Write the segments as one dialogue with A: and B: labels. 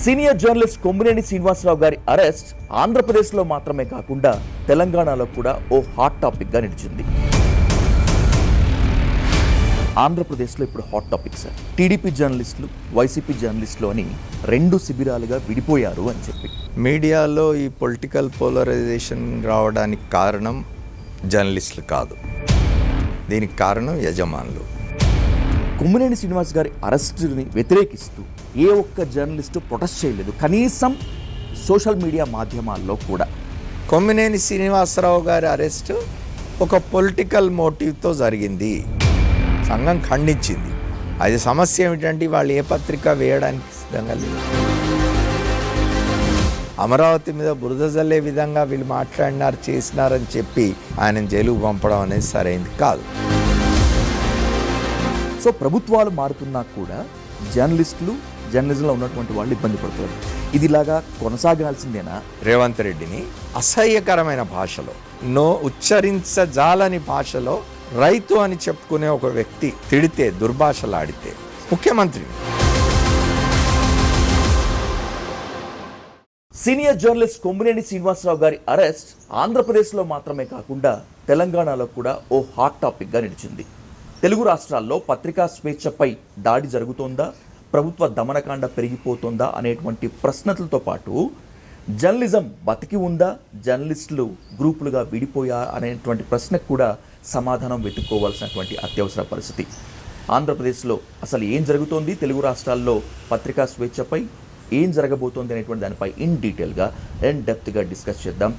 A: Senior journalist Kommineni Srinivasarao గారి arrest ఆంధ్రప్రదేశ్లో మాత్రమే కాకుండా తెలంగాణలో కూడా ఓ హాట్ టాపిక్గా నిలిచింది. ఆంధ్రప్రదేశ్లో ఇప్పుడు హాట్ టాపిక్ సార్. టీడీపీ జర్నలిస్టులు, వైసీపీ జర్నలిస్టులు అని రెండు శిబిరాలుగా విడిపోయారు అని చెప్పి
B: మీడియాలో ఈ పొలిటికల్ పోలరైజేషన్ రావడానికి కారణం జర్నలిస్టులు కాదు, దీనికి కారణం యజమానులు.
A: కొమ్మినేని శ్రీనివాస్ గారి అరెస్టుని వ్యతిరేకిస్తూ ఏ ఒక్క జర్నలిస్టు ప్రొటెస్ట్ చేయలేదు, కనీసం సోషల్ మీడియా మాధ్యమాల్లో కూడా.
B: కొమ్మినేని శ్రీనివాసరావు గారి అరెస్టు ఒక పొలిటికల్ మోటివ్తో జరిగింది, సంఘం ఖండించింది. అది సమస్య ఏమిటంటే వాళ్ళు ఏ పత్రిక వేయడానికి సిద్ధంగా లేదు. అమరావతి మీద బురద జల్లే విధంగా వీళ్ళు మాట్లాడినారు, చేసినారని చెప్పి ఆయన జైలుకు పంపడం అనేది సరైంది కాదు.
A: సో ప్రభుత్వాలు మారుతున్నా కూడా జర్నలిస్టులు, జర్నలిజంలో ఉన్నటువంటి వాళ్ళు ఇబ్బంది పడుతున్నారు. ఇది ఇలాగా కొనసాగాల్సిందేనా?
B: రేవంత్ రెడ్డిని అసహ్యకరమైన భాషలో, ఉచ్చరించజాలని భాషలో రైతు అని చెప్పుకునే ఒక వ్యక్తి తిడితే, దుర్భాషలాడితే ముఖ్యమంత్రి.
A: సీనియర్ జర్నలిస్ట్ కొమ్మినేని శ్రీనివాసరావు గారి అరెస్ట్ ఆంధ్రప్రదేశ్లో మాత్రమే కాకుండా తెలంగాణలో కూడా ఓ హాట్ టాపిక్గా నిలిచింది. తెలుగు రాష్ట్రాల్లో పత్రికా స్వేచ్ఛపై దాడి జరుగుతోందా, ప్రభుత్వ దమనకాండ పెరిగిపోతుందా అనేటువంటి ప్రశ్నలతో పాటు జర్నలిజం బతికి ఉందా, జర్నలిస్టులు గ్రూపులుగా విడిపోయా అనేటువంటి ప్రశ్నకు కూడా సమాధానం వెతుక్కోవాల్సినటువంటి అత్యవసర పరిస్థితి. ఆంధ్రప్రదేశ్లో అసలు ఏం జరుగుతోంది, తెలుగు రాష్ట్రాల్లో పత్రికా స్వేచ్ఛపై ఏం జరగబోతోంది అనేటువంటి దానిపై ఇన్ డీటెయిల్గా అండ్ డెప్త్గా డిస్కస్ చేద్దాం.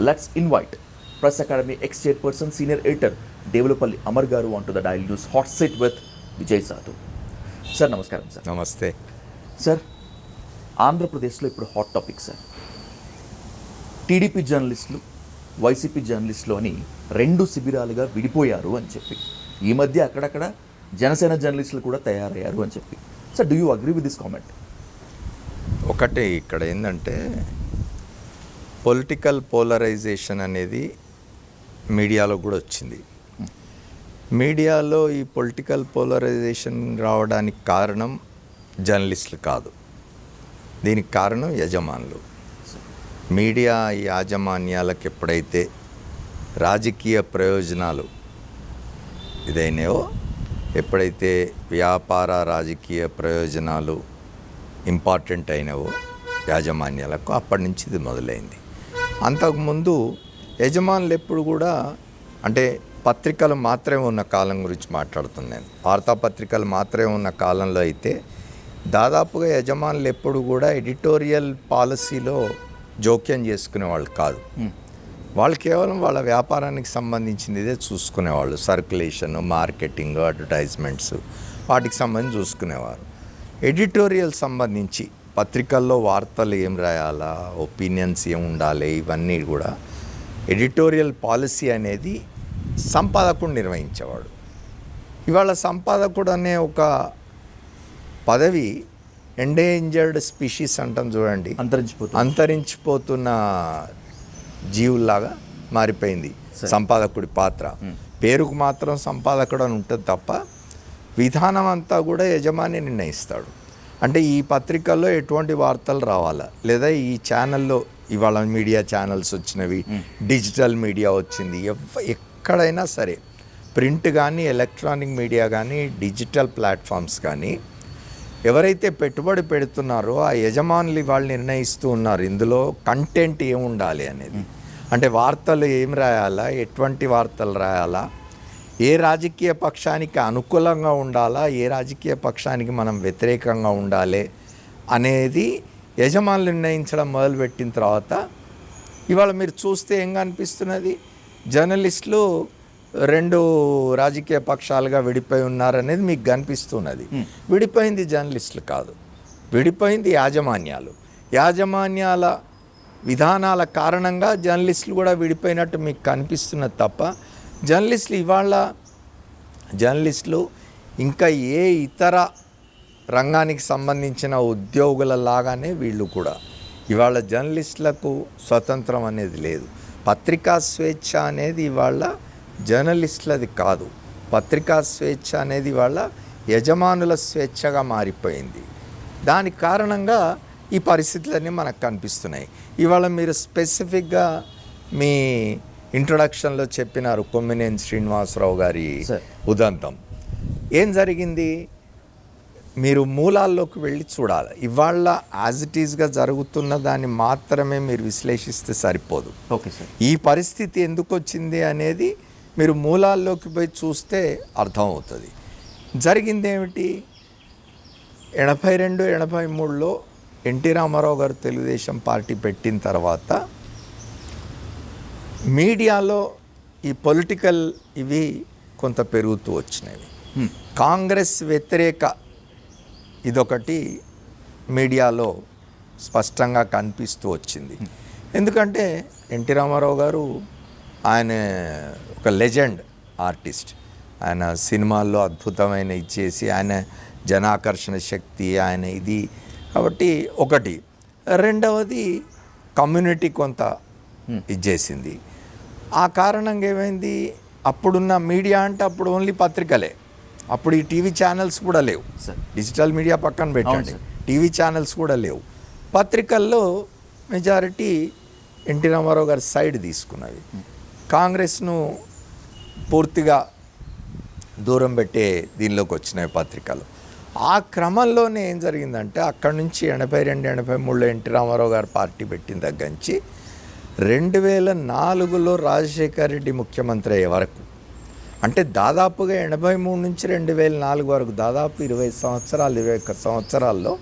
A: Let's invite press academy ex chairperson, senior editor Devulapalli Amar గారు on to the daily news hot set with Vijay Sadhu. Sir నమస్కారం. సార్
B: నమస్తే.
A: సార్, ఆంధ్రప్రదేశ్లో ఇప్పుడు హాట్ టాపిక్ సార్. టీడీపీ జర్నలిస్టులు, వైసీపీ జర్నలిస్టులు అని రెండు శిబిరాలుగా విడిపోయారు అని చెప్పి ఈ మధ్య అక్కడక్కడ జనసేన జర్నలిస్టులు కూడా తయారయ్యారు అని చెప్పి. Sir, do you agree with this comment?
B: ఒకటే ఇక్కడ ఏంటంటే పొలిటికల్ పోలరైజేషన్ అనేది మీడియాలో కూడా వచ్చింది. మీడియాలో ఈ పొలిటికల్ పోలరైజేషన్ రావడానికి కారణం జర్నలిస్టులు కాదు, దీనికి కారణం యజమానులు. మీడియా యాజమాన్యాలకు ఎప్పుడైతే రాజకీయ ప్రయోజనాలు ఇదైనాయో, ఎప్పుడైతే వ్యాపార రాజకీయ ప్రయోజనాలు ఇంపార్టెంట్ అయినవో యాజమాన్యాలకు, అప్పటి నుంచి ఇది మొదలైంది. అంతకుముందు యజమానులు ఎప్పుడు కూడా, అంటే పత్రికలు మాత్రమే ఉన్న కాలం గురించి మాట్లాడుతున్నాను, వార్తాపత్రికలు మాత్రమే ఉన్న కాలంలో అయితే దాదాపుగా యజమానులు ఎప్పుడు కూడా ఎడిటోరియల్ పాలసీలో జోక్యం చేసుకునేవాళ్ళు కాదు. వాళ్ళు కేవలం వాళ్ళ వ్యాపారానికి సంబంధించినదే చూసుకునేవాళ్ళు. సర్క్యులేషన్, మార్కెటింగ్, అడ్వర్టైజ్మెంట్స్, వాటికి సంబంధించి చూసుకునేవారు. ఎడిటోరియల్ సంబంధించి పత్రికల్లో వార్తలు ఏం రాయాలా, ఒపీనియన్స్ ఏం ఉండాలి, ఇవన్నీ కూడా ఎడిటోరియల్ పాలసీ అనేది సంపాదకుడు నిర్వహించేవాడు. ఇవాళ సంపాదకుడు అనే ఒక పదవి ఎండేంజర్డ్ స్పీషీస్ అంటాం చూడండి, అంతరించిపోతున్న జీవుల్లాగా మారిపోయింది సంపాదకుడి పాత్ర. పేరుకు మాత్రం సంపాదకుడు అని ఉంటుంది తప్ప విధానం అంతా కూడా యజమాని నిర్ణయిస్తాడు. అంటే ఈ పత్రికల్లో ఎటువంటి వార్తలు రావాలా, లేదా ఈ ఛానల్లో, ఇవాళ మీడియా ఛానల్స్ వచ్చినవి, డిజిటల్ మీడియా వచ్చింది, ఎక్కడైనా సరే ప్రింట్ కానీ, ఎలక్ట్రానిక్ మీడియా కానీ, డిజిటల్ ప్లాట్ఫామ్స్ కానీ, ఎవరైతే పెట్టుబడి పెడుతున్నారో ఆ యజమానులు వాళ్ళు నిర్ణయిస్తూ ఉన్నారు ఇందులో కంటెంట్ ఏం ఉండాలి అనేది. అంటే వార్తలు ఏం రాయాలా, ఎటువంటి వార్తలు రాయాలా, ఏ రాజకీయ పక్షానికి అనుకూలంగా ఉండాలా, ఏ రాజకీయ పక్షానికి మనం వ్యతిరేకంగా ఉండాలి అనేది యజమానులు నిర్ణయించడం మొదలుపెట్టిన తర్వాత ఇవాళ మీరు చూస్తే ఏం కనిపిస్తున్నది, జర్నలిస్టులు రెండు రాజకీయ పక్షాలుగా విడిపోయి ఉన్నారనేది మీకు కనిపిస్తున్నది. విడిపోయింది జర్నలిస్టులు కాదు, విడిపోయింది యాజమాన్యాలు. యాజమాన్యాల విధానాల కారణంగా జర్నలిస్టులు కూడా విడిపోయినట్టు మీకు కనిపిస్తున్నది తప్ప జర్నలిస్టులు ఇంకా ఏ ఇతర రంగానికి సంబంధించిన ఉద్యోగుల లాగానే వీళ్ళు కూడా. ఇవాళ జర్నలిస్టులకు స్వతంత్రం అనేది లేదు. పత్రికా స్వేచ్ఛ అనేది ఇవాళ జర్నలిస్టులది కాదు. పత్రికా స్వేచ్ఛ అనేది వాళ్ళ యజమానుల స్వేచ్ఛగా మారిపోయింది. దానికి కారణంగా ఈ పరిస్థితులన్నీ మనకు కనిపిస్తున్నాయి. ఇవాళ మీరు స్పెసిఫిక్గా మీ ఇంట్రొడక్షన్లో చెప్పినారు కొమ్మినేని శ్రీనివాసరావు గారి ఉదంతం. ఏం జరిగింది? మీరు మూలాల్లోకి వెళ్ళి చూడాలి. ఇవాళ యాజ్ ఇట్ ఈస్గా జరుగుతున్న దాన్ని మాత్రమే మీరు విశ్లేషిస్తే సరిపోదు.
A: Okay sir.
B: ఈ పరిస్థితి ఎందుకు వచ్చింది అనేది మీరు మూలాల్లోకి పోయి చూస్తే అర్థమవుతుంది. జరిగింది ఏమిటి? 82, 83లో ఎన్టీ రామారావు గారు తెలుగుదేశం పార్టీ పెట్టిన తర్వాత మీడియాలో ఈ పొలిటికల్ ఇవి కొంత పెరుగుతూ వచ్చినవి. కాంగ్రెస్ వ్యతిరేక ఇదొకటి మీడియాలో స్పష్టంగా కనిపిస్తూ వచ్చింది. ఎందుకంటే ఎన్టీ రామారావు గారు ఆయన ఒక లెజెండ్ ఆర్టిస్ట్. ఆయన సినిమాల్లో అద్భుతమైన ఇచ్చేసి ఆయన జనాకర్షణ శక్తి ఆయన ఇది కాబట్టి ఒకటి. రెండవది కమ్యూనిటీ కొంత ఇచ్చేసింది. ఆ కారణంగా ఏమైంది? అప్పుడున్న మీడియా అంటే అప్పుడు ఓన్లీ పత్రికలే, అప్పుడు ఈ టీవీ ఛానల్స్ కూడా లేవు. డిజిటల్ మీడియా పక్కన పెట్టండి, టీవీ ఛానల్స్ కూడా లేవు. పత్రికల్లో మెజారిటీ ఎన్టీ రామారావు గారి సైడ్ తీసుకున్నవి. కాంగ్రెస్ను పూర్తిగా దూరం పెట్టే దీనిలోకి వచ్చినాయి పత్రికలు. ఆ క్రమంలోనే ఏం జరిగిందంటే అక్కడి నుంచి 82, 83లో ఎన్టీ రామారావు గారు పార్టీ పెట్టిన దగ్గర నుంచి 2004లో రాజశేఖర్ రెడ్డి ముఖ్యమంత్రి అయ్యే వరకు, అంటే దాదాపుగా 83 నుంచి 2004 వరకు దాదాపు 20 సంవత్సరాలు, 21 సంవత్సరాల్లో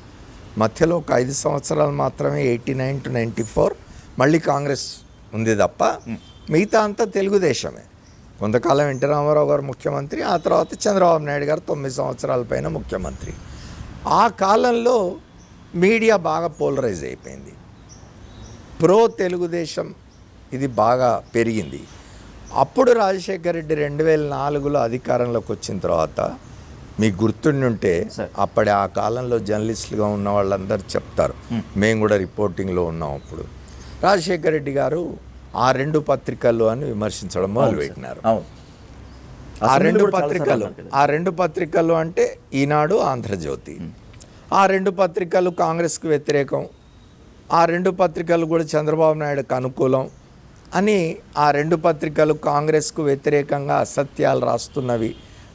B: మధ్యలో ఒక 5 సంవత్సరాలు మాత్రమే 89 to 94 మళ్ళీ కాంగ్రెస్ ఉంది తప్ప మిగతా అంతా తెలుగుదేశమే. కొంతకాలం ఎన్టీ రామారావు గారు ముఖ్యమంత్రి, ఆ తర్వాత చంద్రబాబు నాయుడు గారు 9 సంవత్సరాల పైన ముఖ్యమంత్రి. ఆ కాలంలో మీడియా బాగా పోలరైజ్ అయిపోయింది. ప్రో తెలుగుదేశం ఇది బాగా పెరిగింది. అప్పుడు రాజశేఖర్ రెడ్డి 2004లో అధికారంలోకి వచ్చిన తర్వాత మీకు గుర్తుండుంటే అప్పటి ఆ కాలంలో జర్నలిస్టులుగా ఉన్న వాళ్ళందరూ చెప్తారు, మేము కూడా రిపోర్టింగ్లో ఉన్నాం. అప్పుడు రాజశేఖర్ రెడ్డి గారు ఆ 2 పత్రికలు అని విమర్శించడం మొదలుపెట్టినారు. ఆ రెండు పత్రికలు అంటే ఈనాడు, ఆంధ్రజ్యోతి. ఆ 2 పత్రికలు కాంగ్రెస్కు వ్యతిరేకం, ఆ 2 పత్రికలు కూడా చంద్రబాబు నాయుడుకు అనుకూలం అని, ఆ 2 పత్రికలు కాంగ్రెస్కు వ్యతిరేకంగా అసత్యాలు రాస్తున్నవి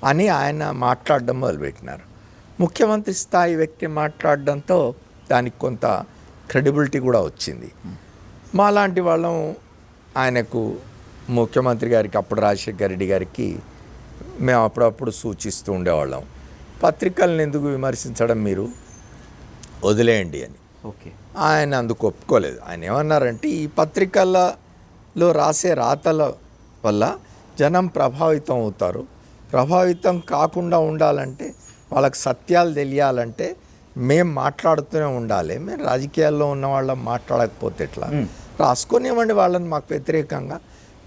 B: అని ఆయన మాట్లాడడం మొదలుపెట్టినారు. ముఖ్యమంత్రి స్థాయి వ్యక్తి మాట్లాడడంతో దానికి కొంత క్రెడిబిలిటీ కూడా వచ్చింది. మాలాంటి వాళ్ళం ఆయనకు, ముఖ్యమంత్రి గారికి, అప్పుడు రాజశేఖర్ రెడ్డి గారికి మేము అప్పుడప్పుడు సూచిస్తూ ఉండేవాళ్ళం, పత్రికలను ఎందుకు విమర్శించడం, మీరు వదిలేయండి అని.
A: ఓకే.
B: ఆయన అందుకు ఒప్పుకోలేదు. ఆయన ఏమన్నారంటే ఈ పత్రికలలో రాసే రాతల వల్ల జనం ప్రభావితం అవుతారు, ప్రభావితం కాకుండా ఉండాలంటే, వాళ్ళకి సత్యాలు తెలియాలంటే మేము మాట్లాడుతూనే ఉండాలి, మేము రాజకీయాల్లో ఉన్న వాళ్ళం మాట్లాడకపోతే ఎట్లా, రాసుకొనివ్వండి వాళ్ళని మాకు వ్యతిరేకంగా,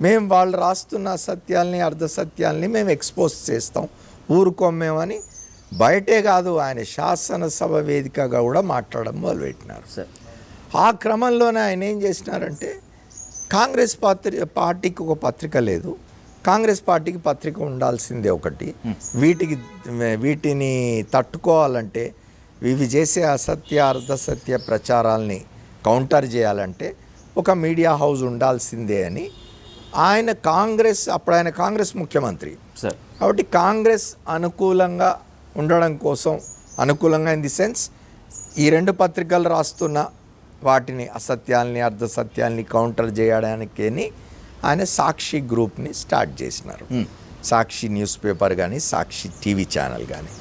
B: మేము వాళ్ళు రాస్తున్న సత్యాల్ని, అర్ధసత్యాల్ని మేము ఎక్స్పోజ్ చేస్తాం, ఊరుకోమేమని బయటే కాదు ఆయన శాసనసభ వేదికగా కూడా మాట్లాడడం మొదలుపెట్టినారు. ఆ క్రమంలోనే ఆయన ఏం చేసినారంటే, కాంగ్రెస్ పార్టీకి ఒక పత్రిక లేదు, కాంగ్రెస్ పార్టీకి పత్రిక ఉండాల్సిందే ఒకటి, వీటిని తట్టుకోవాలంటే, ఇవి చేసే అసత్య అర్ధసత్య ప్రచారాల్ని కౌంటర్ చేయాలంటే ఒక మీడియా హౌస్ ఉండాల్సిందే అని ఆయన అప్పుడు ఆయన కాంగ్రెస్ ముఖ్యమంత్రి కాబట్టి కాంగ్రెస్ అనుకూలంగా ఉండడం కోసం, అనుకూలంగా ఇన్ ది సెన్స్ ఈ 2 పత్రికలు రాస్తున్న వాటిని అసత్యాల్ని అర్ధసత్యాల్ని కౌంటర్ చేయడానికి ఆయన సాక్షి గ్రూప్ని స్టార్ట్ చేసినారు. సాక్షి న్యూస్ పేపర్ కానీ, సాక్షి టీవీ ఛానల్ కానీ.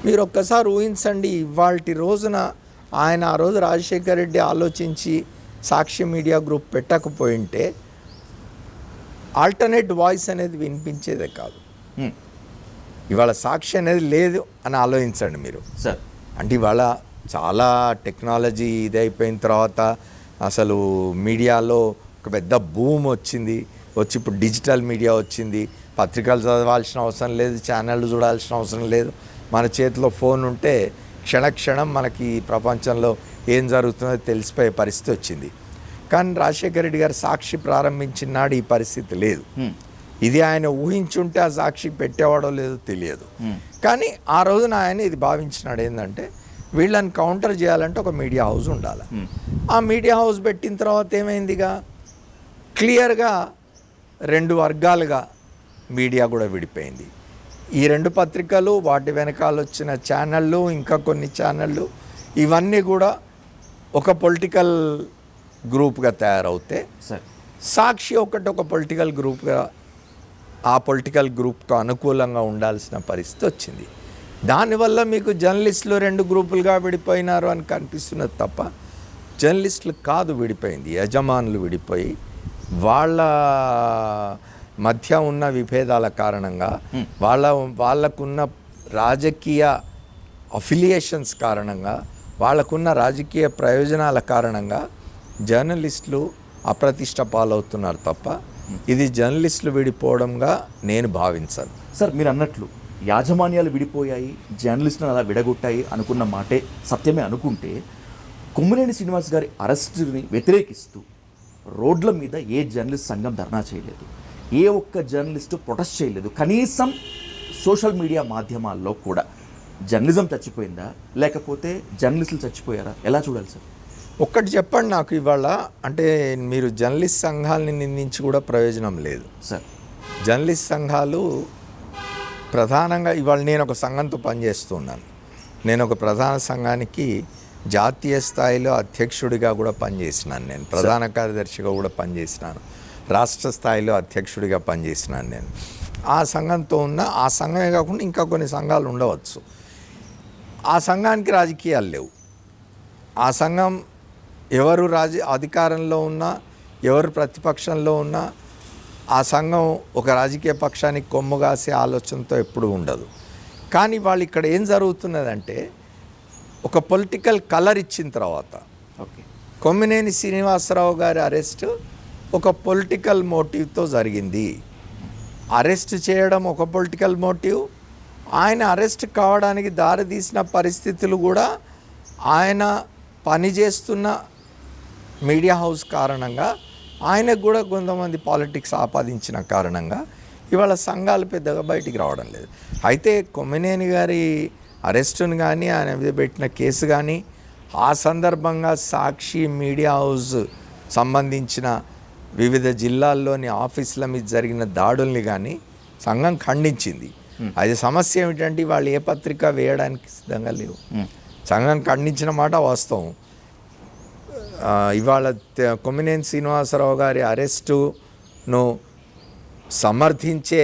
B: మీరు ఒక్కసారి ఊహించండి, ఇవాల్టి రోజున ఆయన ఆ రోజు రాజశేఖర్ రెడ్డి ఆలోచించి సాక్షి మీడియా గ్రూప్ పెట్టకపోయింటే ఆల్టర్నేట్ వాయిస్ అనేది వినిపించేదే కాదు. ఇవాళ సాక్షి అనేది లేదు అని ఆలోచించండి మీరు. అంటే ఇవాళ చాలా టెక్నాలజీ ఇదైపోయిన తర్వాత అసలు మీడియాలో ఒక పెద్ద బూమ్ వచ్చింది, వచ్చి ఇప్పుడు డిజిటల్ మీడియా వచ్చింది, పత్రికలు చదవాల్సిన అవసరం లేదు, ఛానళ్ళు చూడాల్సిన అవసరం లేదు, మన చేతిలో ఫోన్ ఉంటే క్షణక్షణం మనకి ప్రపంచంలో ఏం జరుగుతుందో తెలిసిపోయే పరిస్థితి వచ్చింది. కానీ రాజశేఖర రెడ్డి గారు సాక్షి ప్రారంభించిన నాడు ఈ పరిస్థితి లేదు. ఇది ఆయన ఊహించుంటే ఆ సాక్షి పెట్టేవాడో లేదో తెలియదు. కానీ ఆ రోజున ఆయన ఇది భావించినాడు, ఏంటంటే వీళ్ళని కౌంటర్ చేయాలంటే ఒక మీడియా హౌస్ ఉండాలి. ఆ మీడియా హౌస్ పెట్టిన తర్వాత ఏమైందిగా క్లియర్గా 2 వర్గాలుగా మీడియా కూడా విడిపోయింది. ఈ 2 పత్రికలు, వాటి వెనకాల వచ్చిన ఛానళ్ళు, ఇంకా కొన్ని ఛానళ్ళు, ఇవన్నీ కూడా ఒక పొలిటికల్ గ్రూప్గా తయారవుతే సాక్షి ఒక పొలిటికల్ గ్రూప్గా ఆ పొలిటికల్ గ్రూప్కు అనుకూలంగా ఉండాల్సిన పరిస్థితి వచ్చింది. దానివల్ల మీకు జర్నలిస్టులు 2 గ్రూపులుగా విడిపోయినారు అని కనిపిస్తున్నది తప్ప జర్నలిస్టులు కాదు విడిపోయింది. యజమానులు విడిపోయి వాళ్ళ మధ్య ఉన్న విభేదాల కారణంగా వాళ్ళకున్న రాజకీయ అఫిలియేషన్స్ కారణంగా వాళ్ళకున్న రాజకీయ ప్రయోజనాల కారణంగా జర్నలిస్టులు అప్రతిష్ట పాలవుతున్నారు తప్ప ఇది జర్నలిస్టులు విడిపోవడంగా నేను భావించాను.
A: సార్, మీరు అన్నట్లు యాజమాన్యాలు విడిపోయాయి, జర్నలిస్టులను అలా విడగొట్టాయి అనుకున్న మాటే సత్యమే అనుకుంటే, కొమ్మినేని శ్రీనివాస్ గారి అరెస్టుని వ్యతిరేకిస్తూ రోడ్ల మీద ఏ జర్నలిస్ట్ సంఘం ధర్నా చేయలేదు, ఏ ఒక్క జర్నలిస్టు ప్రొటెస్ట్ చేయలేదు. కనీసం సోషల్ మీడియా మాధ్యమాల్లో కూడా జర్నలిజం చచ్చిపోయిందా, లేకపోతే జర్నలిస్టులు చచ్చిపోయారా, ఎలా చూడాలి సార్?
B: ఒక్కటి చెప్పండి నాకు ఇవాళ. అంటే మీరు జర్నలిస్ట్ సంఘాలని నిందించి కూడా ప్రయోజనం లేదు
A: సార్.
B: జర్నలిస్ట్ సంఘాలు ప్రధానంగా ఇవాళ నేను ఒక సంఘంతో పనిచేస్తున్నాను. నేను ఒక ప్రధాన సంఘానికి జాతీయ స్థాయిలో అధ్యక్షుడిగా కూడా పనిచేసినాను. నేను ప్రధాన కార్యదర్శిగా కూడా పనిచేసినాను. రాష్ట్ర స్థాయిలో అధ్యక్షుడిగా పనిచేసినాను నేను. ఆ సంఘంతో ఉన్న ఆ సంఘమే కాకుండా ఇంకా కొన్ని సంఘాలు ఉండవచ్చు. ఆ సంఘానికి రాజకీయాలు లేవు. ఆ సంఘం ఎవరు అధికారంలో ఉన్నా, ఎవరు ప్రతిపక్షంలో ఉన్నా, ఆ సంఘం ఒక రాజకీయ పక్షానికి కొమ్ముగాసే ఆలోచనతో ఎప్పుడు ఉండదు. కానీ వాళ్ళు ఇక్కడ ఏం జరుగుతున్నదంటే ఒక పొలిటికల్ కలర్ ఇచ్చిన తర్వాత కొమ్మినేని శ్రీనివాసరావు గారి అరెస్ట్ ఒక పొలిటికల్ మోటివ్తో జరిగింది. అరెస్ట్ చేయడం ఒక పొలిటికల్ మోటివ్. ఆయన అరెస్ట్ కావడానికి దారితీసిన పరిస్థితులు కూడా ఆయన పనిచేస్తున్న మీడియా హౌస్ కారణంగా, ఆయనకు కూడా కొంతమంది పాలిటిక్స్ ఆపాదించిన కారణంగా ఇవాళ సంఘాలు పెద్దగా బయటికి రావడం లేదు. అయితే కొమ్మినేని గారి అరెస్టును కానీ, ఆయన మీద పెట్టిన కేసు కానీ, ఆ సందర్భంగా సాక్షి మీడియా హౌస్ సంబంధించిన వివిధ జిల్లాల్లోని ఆఫీసుల మీద జరిగిన దాడుల్ని కానీ సంఘం ఖండించింది. అది సమస్య ఏమిటంటే వాళ్ళు ఏ పత్రిక వేయడానికి సిద్ధంగా లేవు. సంఘం ఖండించిన మాట వాస్తవం. ఇవాళ కొమ్మినేని శ్రీనివాసరావు గారి అరెస్టును సమర్థించే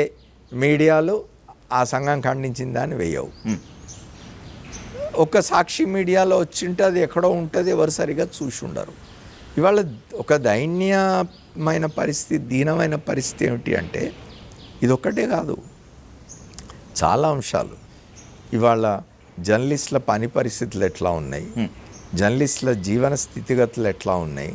B: మీడియాలు ఆ సంఘం ఖండించిన దాన్ని వేయవు. ఒక సాక్షి మీడియాలో వచ్చింటే అది ఎక్కడో ఉంటుంది, ఎవరు సరిగా చూసి ఉండరు. ఇవాళ ఒక దైన్యమైన పరిస్థితి, దీనమైన పరిస్థితి ఏమిటి అంటే ఇదొక్కటే కాదు, చాలా అంశాలు. ఇవాళ జర్నలిస్టుల పని పరిస్థితులు ఎట్లా ఉన్నాయి, జర్నలిస్టుల జీవన స్థితిగతులు ఎట్లా ఉన్నాయి,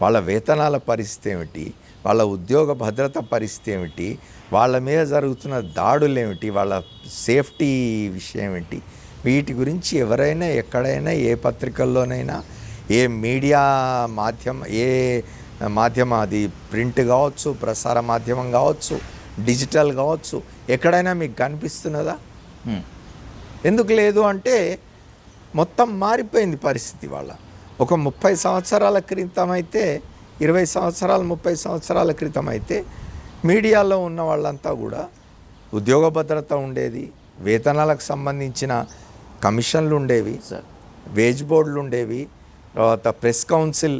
B: వాళ్ళ వేతనాల పరిస్థితి ఏమిటి, వాళ్ళ ఉద్యోగ భద్రత పరిస్థితి ఏమిటి, వాళ్ళ మీద జరుగుతున్న దాడులు ఏమిటి, వాళ్ళ సేఫ్టీ విషయం ఏంటి, వీటి గురించి ఎవరైనా ఎక్కడైనా ఏ పత్రికల్లోనైనా ఏ మీడియా మాధ్యమం అది ప్రింట్ కావచ్చు, ప్రసార మాధ్యమం కావచ్చు, డిజిటల్ కావచ్చు, ఎక్కడైనా మీకు కనిపిస్తున్నదా? ఎందుకు లేదు అంటే మొత్తం మారిపోయింది పరిస్థితి. వాళ్ళ ఒక 30 సంవత్సరాల క్రితం అయితే, 20 సంవత్సరాలు 30 సంవత్సరాల క్రితం అయితే మీడియాలో ఉన్న వాళ్ళంతా కూడా ఉద్యోగ భద్రత ఉండేది, వేతనాలకు సంబంధించిన కమిషన్లు ఉండేవి, వేజ్ బోర్డులు ఉండేవి, తర్వాత ప్రెస్ కౌన్సిల్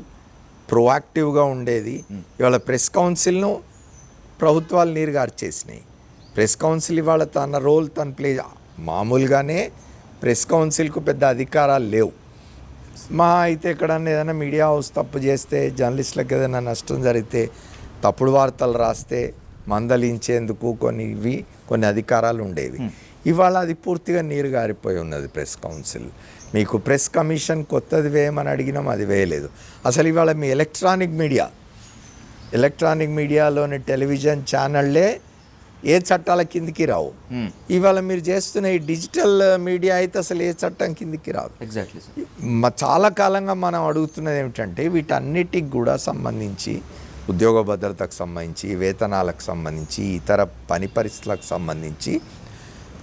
B: ప్రోయాక్టివ్గా ఉండేది. ఇవాళ ప్రెస్ కౌన్సిల్ను ప్రభుత్వాలు నీరుగార్చేసినాయి. ప్రెస్ కౌన్సిల్ ఇవాళ తన రోల్ తను ప్లే, మామూలుగానే ప్రెస్ కౌన్సిల్కు పెద్ద అధికారాలు లేవు. మా అయితే ఎక్కడన్నా ఏదైనా మీడియా హౌస్ తప్పు చేస్తే, జర్నలిస్టులకు ఏదైనా నష్టం జరిగితే, తప్పుడు వార్తలు రాస్తే మందలించేందుకు కొన్ని అధికారాలు ఉండేవి. ఇవాళ అది పూర్తిగా నీరు గారిపోయి ఉన్నది ప్రెస్ కౌన్సిల్. మీకు ప్రెస్ కమిషన్ కొత్తది వేయమని అడిగినాం, అది వేయలేదు. అసలు ఇవాళ మీ ఎలక్ట్రానిక్ మీడియాలోని టెలివిజన్ ఛానళ్ళే ఏ చట్టాల కిందికి రావు. ఇవాళ మీరు చేస్తున్న ఈ డిజిటల్ మీడియా అయితే అసలు ఏ చట్టం కిందికి రాదు.
A: ఎగ్జాక్ట్లీ.
B: చాలా కాలంగా మనం అడుగుతున్నది ఏమిటంటే వీటన్నిటికి కూడా సంబంధించి, ఉద్యోగ భద్రతకు సంబంధించి, వేతనాలకు సంబంధించి, ఇతర పని పరిస్థితులకు సంబంధించి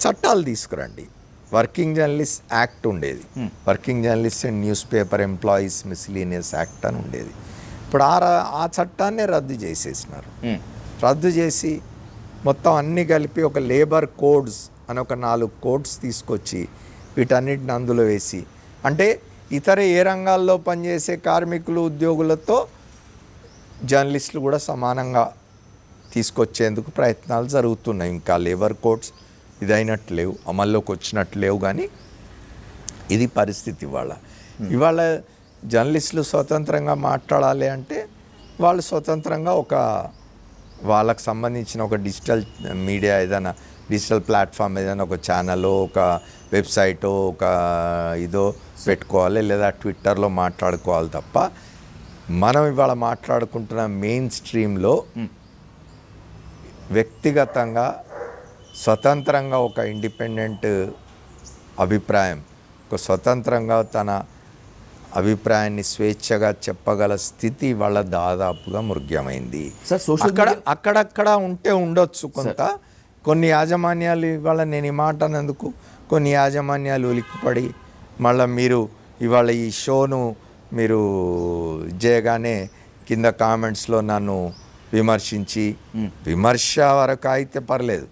B: చట్టాలు తీసుకురండి. వర్కింగ్ జర్నలిస్ట్ యాక్ట్ ఉండేది. Working journalist and news paper employees miscellaneous act అని ఉండేది. ఇప్పుడు ఆ చట్టాన్ని రద్దు చేసేసినారు. రద్దు చేసి మొత్తం అన్నీ కలిపి ఒక లేబర్ కోడ్స్ అని ఒక 4 కోడ్స్ తీసుకొచ్చి వీటన్నిటిని అందులో వేసి, అంటే ఇతర ఏ రంగాల్లో పనిచేసే కార్మికులు ఉద్యోగులతో జర్నలిస్టులు కూడా సమానంగా తీసుకొచ్చేందుకు ప్రయత్నాలు జరుగుతున్నాయి. ఇంకా లేబర్ కోడ్స్ ఇదైనట్టు లేవు, అమల్లోకి వచ్చినట్టు లేవు. కానీ ఇది పరిస్థితి. ఇవాళ జర్నలిస్టులు స్వతంత్రంగా మాట్లాడాలి అంటే వాళ్ళు స్వతంత్రంగా వాళ్ళకు సంబంధించిన ఒక డిజిటల్ మీడియా ఏదైనా డిజిటల్ ప్లాట్ఫామ్ ఏదైనా ఒక ఛానల్, ఒక వెబ్సైటో, ఒక ఇదో పెట్టుకోవాలి, లేదా ట్విట్టర్లో మాట్లాడుకోవాలి తప్ప మనం ఇవాళ మాట్లాడుకుంటున్న మెయిన్ స్ట్రీమ్లో వ్యక్తిగతంగా స్వతంత్రంగా ఒక ఇండిపెండెంట్ అభిప్రాయం, ఒక స్వతంత్రంగా తన అభిప్రాయాన్ని స్వేచ్ఛగా చెప్పగల స్థితి వాళ్ళ దాదాపుగా మృగ్యమైంది. అక్కడక్కడ ఉండొచ్చు కొంత. కొన్ని యాజమాన్యాలు ఇవాళ నేను ఈ మాట అన్నందుకు కొన్ని యాజమాన్యాలు ఉలిక్కిపడి మళ్ళీ మీరు ఇవాళ ఈ షోను మీరు చేయగానే కింద కామెంట్స్లో నన్ను విమర్శించి, విమర్శ వరకు అయితే పర్లేదు,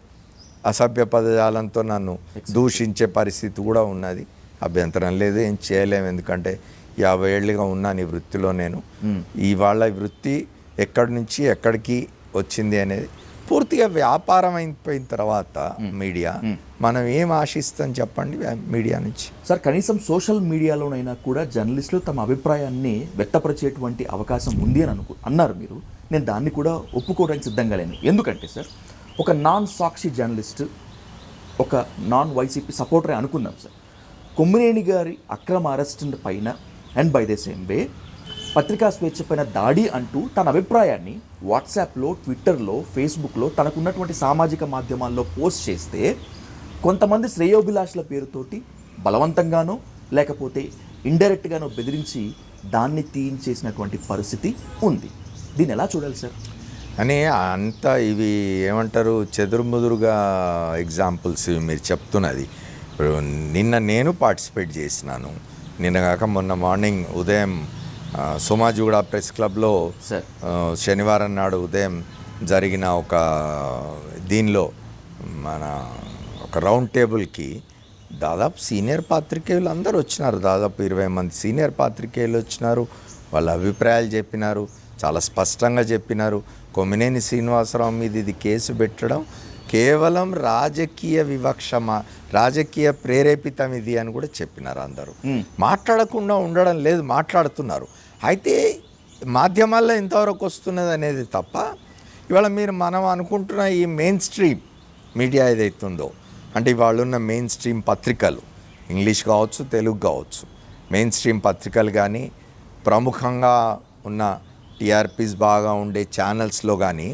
B: అసభ్య పదజాలంతో నన్ను దూషించే పరిస్థితి కూడా ఉన్నది. అభ్యంతరం లేదు, ఏం చేయలేము. ఎందుకంటే 50 ఏళ్ళుగా ఉన్నాను ఈ వృత్తిలో. నేను ఇవాళ ఈ వృత్తి ఎక్కడి నుంచి ఎక్కడికి వచ్చింది అనేది పూర్తిగా వ్యాపారం అయిపోయిన తర్వాత మీడియా మనం ఏం ఆశిస్తాం చెప్పండి మీడియా నుంచి?
A: సార్, కనీసం సోషల్ మీడియాలోనైనా కూడా జర్నలిస్టులు తమ అభిప్రాయాన్ని వ్యక్తపరిచేటువంటి అవకాశం ఉంది అని అన్నారు మీరు. నేను దాన్ని కూడా ఒప్పుకోవడానికి సిద్ధంగా లేను. ఎందుకంటే సార్, ఒక నాన్ సాక్షి జర్నలిస్ట్, ఒక నాన్ వైసీపీ సపోర్టరే అనుకుందాం సార్, కొమ్మినేని గారి అక్రమ అరెస్ట్ పైన and by the same way పత్రికా స్వేచ్ఛ పైన దాడి అంటూ తన అభిప్రాయాన్ని వాట్సాప్లో, ట్విట్టర్లో, ఫేస్బుక్లో తనకున్నటువంటి సామాజిక మాధ్యమాల్లో పోస్ట్ చేస్తే కొంతమంది శ్రేయోభిలాషుల పేరుతోటి బలవంతంగానో లేకపోతే ఇండైరెక్ట్గానో బెదిరించి దాన్ని తీయించేసినటువంటి పరిస్థితి ఉంది. దీన్ని ఎలా చూడాలి సార్?
B: అని అంతా ఇవి ఏమంటారు, చెదురుముదురుగా ఎగ్జాంపుల్స్ ఇవి మీరు చెప్తున్నది. ఇప్పుడు నిన్న నేను పార్టిసిపేట్ చేసినాను. నిన్న కాక మొన్న మార్నింగ్ ఉదయం సోమాజిగూడ ప్రెస్ క్లబ్లో శనివారం నాడు ఉదయం జరిగిన ఒక దీనిలో మన ఒక రౌండ్ టేబుల్కి దాదాపు సీనియర్ పాత్రికేయులు అందరూ వచ్చినారు. దాదాపు 20 మంది సీనియర్ పాత్రికేయులు వచ్చినారు. వాళ్ళ అభిప్రాయాలు చెప్పినారు, చాలా స్పష్టంగా చెప్పినారు. కొమ్మినేని శ్రీనివాసరావు మీద ఇది కేసు పెట్టడం కేవలం రాజకీయ వివక్షమా, రాజకీయ ప్రేరేపితం ఇది అని కూడా చెప్పినారు. అందరూ మాట్లాడకుండా ఉండడం లేదు, మాట్లాడుతున్నారు. అయితే మాధ్యమాల్లో ఎంతవరకు వస్తున్నది అనేది తప్ప ఇవాళ మనం అనుకుంటున్న ఈ మెయిన్ స్ట్రీమ్ మీడియా ఏదైతుందో, అంటే ఇవాళ ఉన్న మెయిన్ స్ట్రీమ్ పత్రికలు, ఇంగ్లీష్ కావచ్చు, తెలుగు కావచ్చు, మెయిన్ స్ట్రీమ్ పత్రికలు కానీ, ప్రముఖంగా ఉన్న టీఆర్పీస్ బాగా ఉండే ఛానల్స్లో కానీ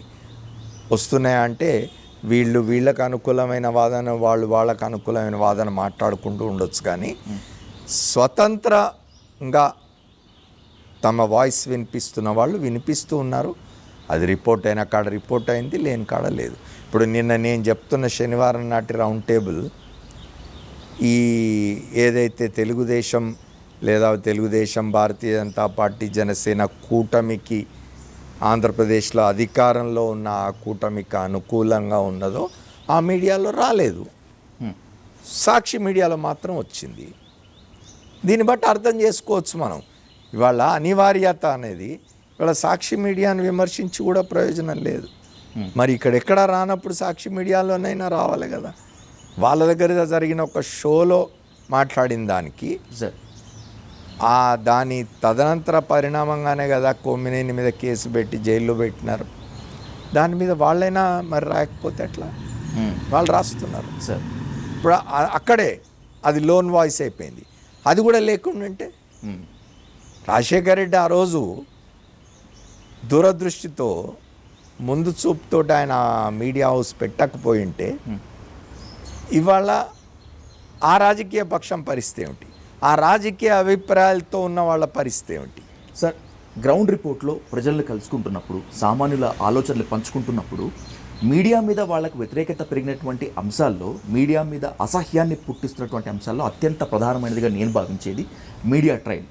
B: వస్తున్నాయంటే వీళ్ళకు అనుకూలమైన వాదన, వాళ్ళకు అనుకూలమైన వాదన మాట్లాడుకుంటూ ఉండొచ్చు. కానీ స్వతంత్రంగా తమ వాయిస్ వినిపిస్తున్న వాళ్ళు వినిపిస్తూ ఉన్నారు. అది రిపోర్ట్ అయిన కాడ రిపోర్ట్ అయింది, లేని కాడ లేదు. ఇప్పుడు నిన్న నేను చెప్తున్న శనివారం నాటి రౌండ్ టేబుల్ ఈ ఏదైతే తెలుగుదేశం లేదా తెలుగుదేశం, భారతీయ జనతా పార్టీ, జనసేన కూటమికి ఆంధ్రప్రదేశ్లో అధికారంలో ఉన్న ఆ కూటమికి అనుకూలంగా ఉన్నదో ఆ మీడియాలో రాలేదు. సాక్షి మీడియాలో మాత్రం వచ్చింది. దీన్ని బట్టి అర్థం చేసుకోవచ్చు మనం. ఇవాళ అనివార్యత అనేది ఇవాళ సాక్షి మీడియాను విమర్శించి కూడా ప్రయోజనం లేదు. మరి ఇక్కడెక్కడ రానప్పుడు సాక్షి మీడియాలోనైనా రావాలి కదా. వాళ్ళ దగ్గర జరిగిన ఒక షోలో మాట్లాడిన దానికి దాని తదనంతర పరిణామంగానే కదా కొమ్మినేని మీద కేసు పెట్టి జైల్లో పెట్టినారు. దాని మీద వాళ్ళైనా మరి రాకపోతే ఎట్లా? వాళ్ళు రాస్తున్నారు సార్. ఇప్పుడు అక్కడే అది లోన్ వాయిస్ అయిపోయింది. అది కూడా లేకుండాంటే రాజశేఖర రెడ్డి ఆ రోజు దూరదృష్టితో ముందు చూపుతో ఆయన మీడియా హౌస్ పెట్టకపోయి ఉంటే ఇవాళ ఆ రాజకీయ పక్షం పరిస్థితి ఏమిటి, ఆ రాజకీయ అభిప్రాయాలతో ఉన్న వాళ్ళ పరిస్థితి ఏమిటి?
A: సార్, గ్రౌండ్ రిపోర్ట్లో ప్రజల్ని కలుసుకుంటున్నప్పుడు, సామాన్యుల ఆలోచనలు పంచుకుంటున్నప్పుడు మీడియా మీద వాళ్ళకు వ్యతిరేకత పెరిగినటువంటి అంశాల్లో, మీడియా మీద అసహ్యాన్ని పుట్టిస్తున్నటువంటి అంశాల్లో అత్యంత ప్రధానమైనదిగా నేను భావించేది మీడియా ట్రయల్.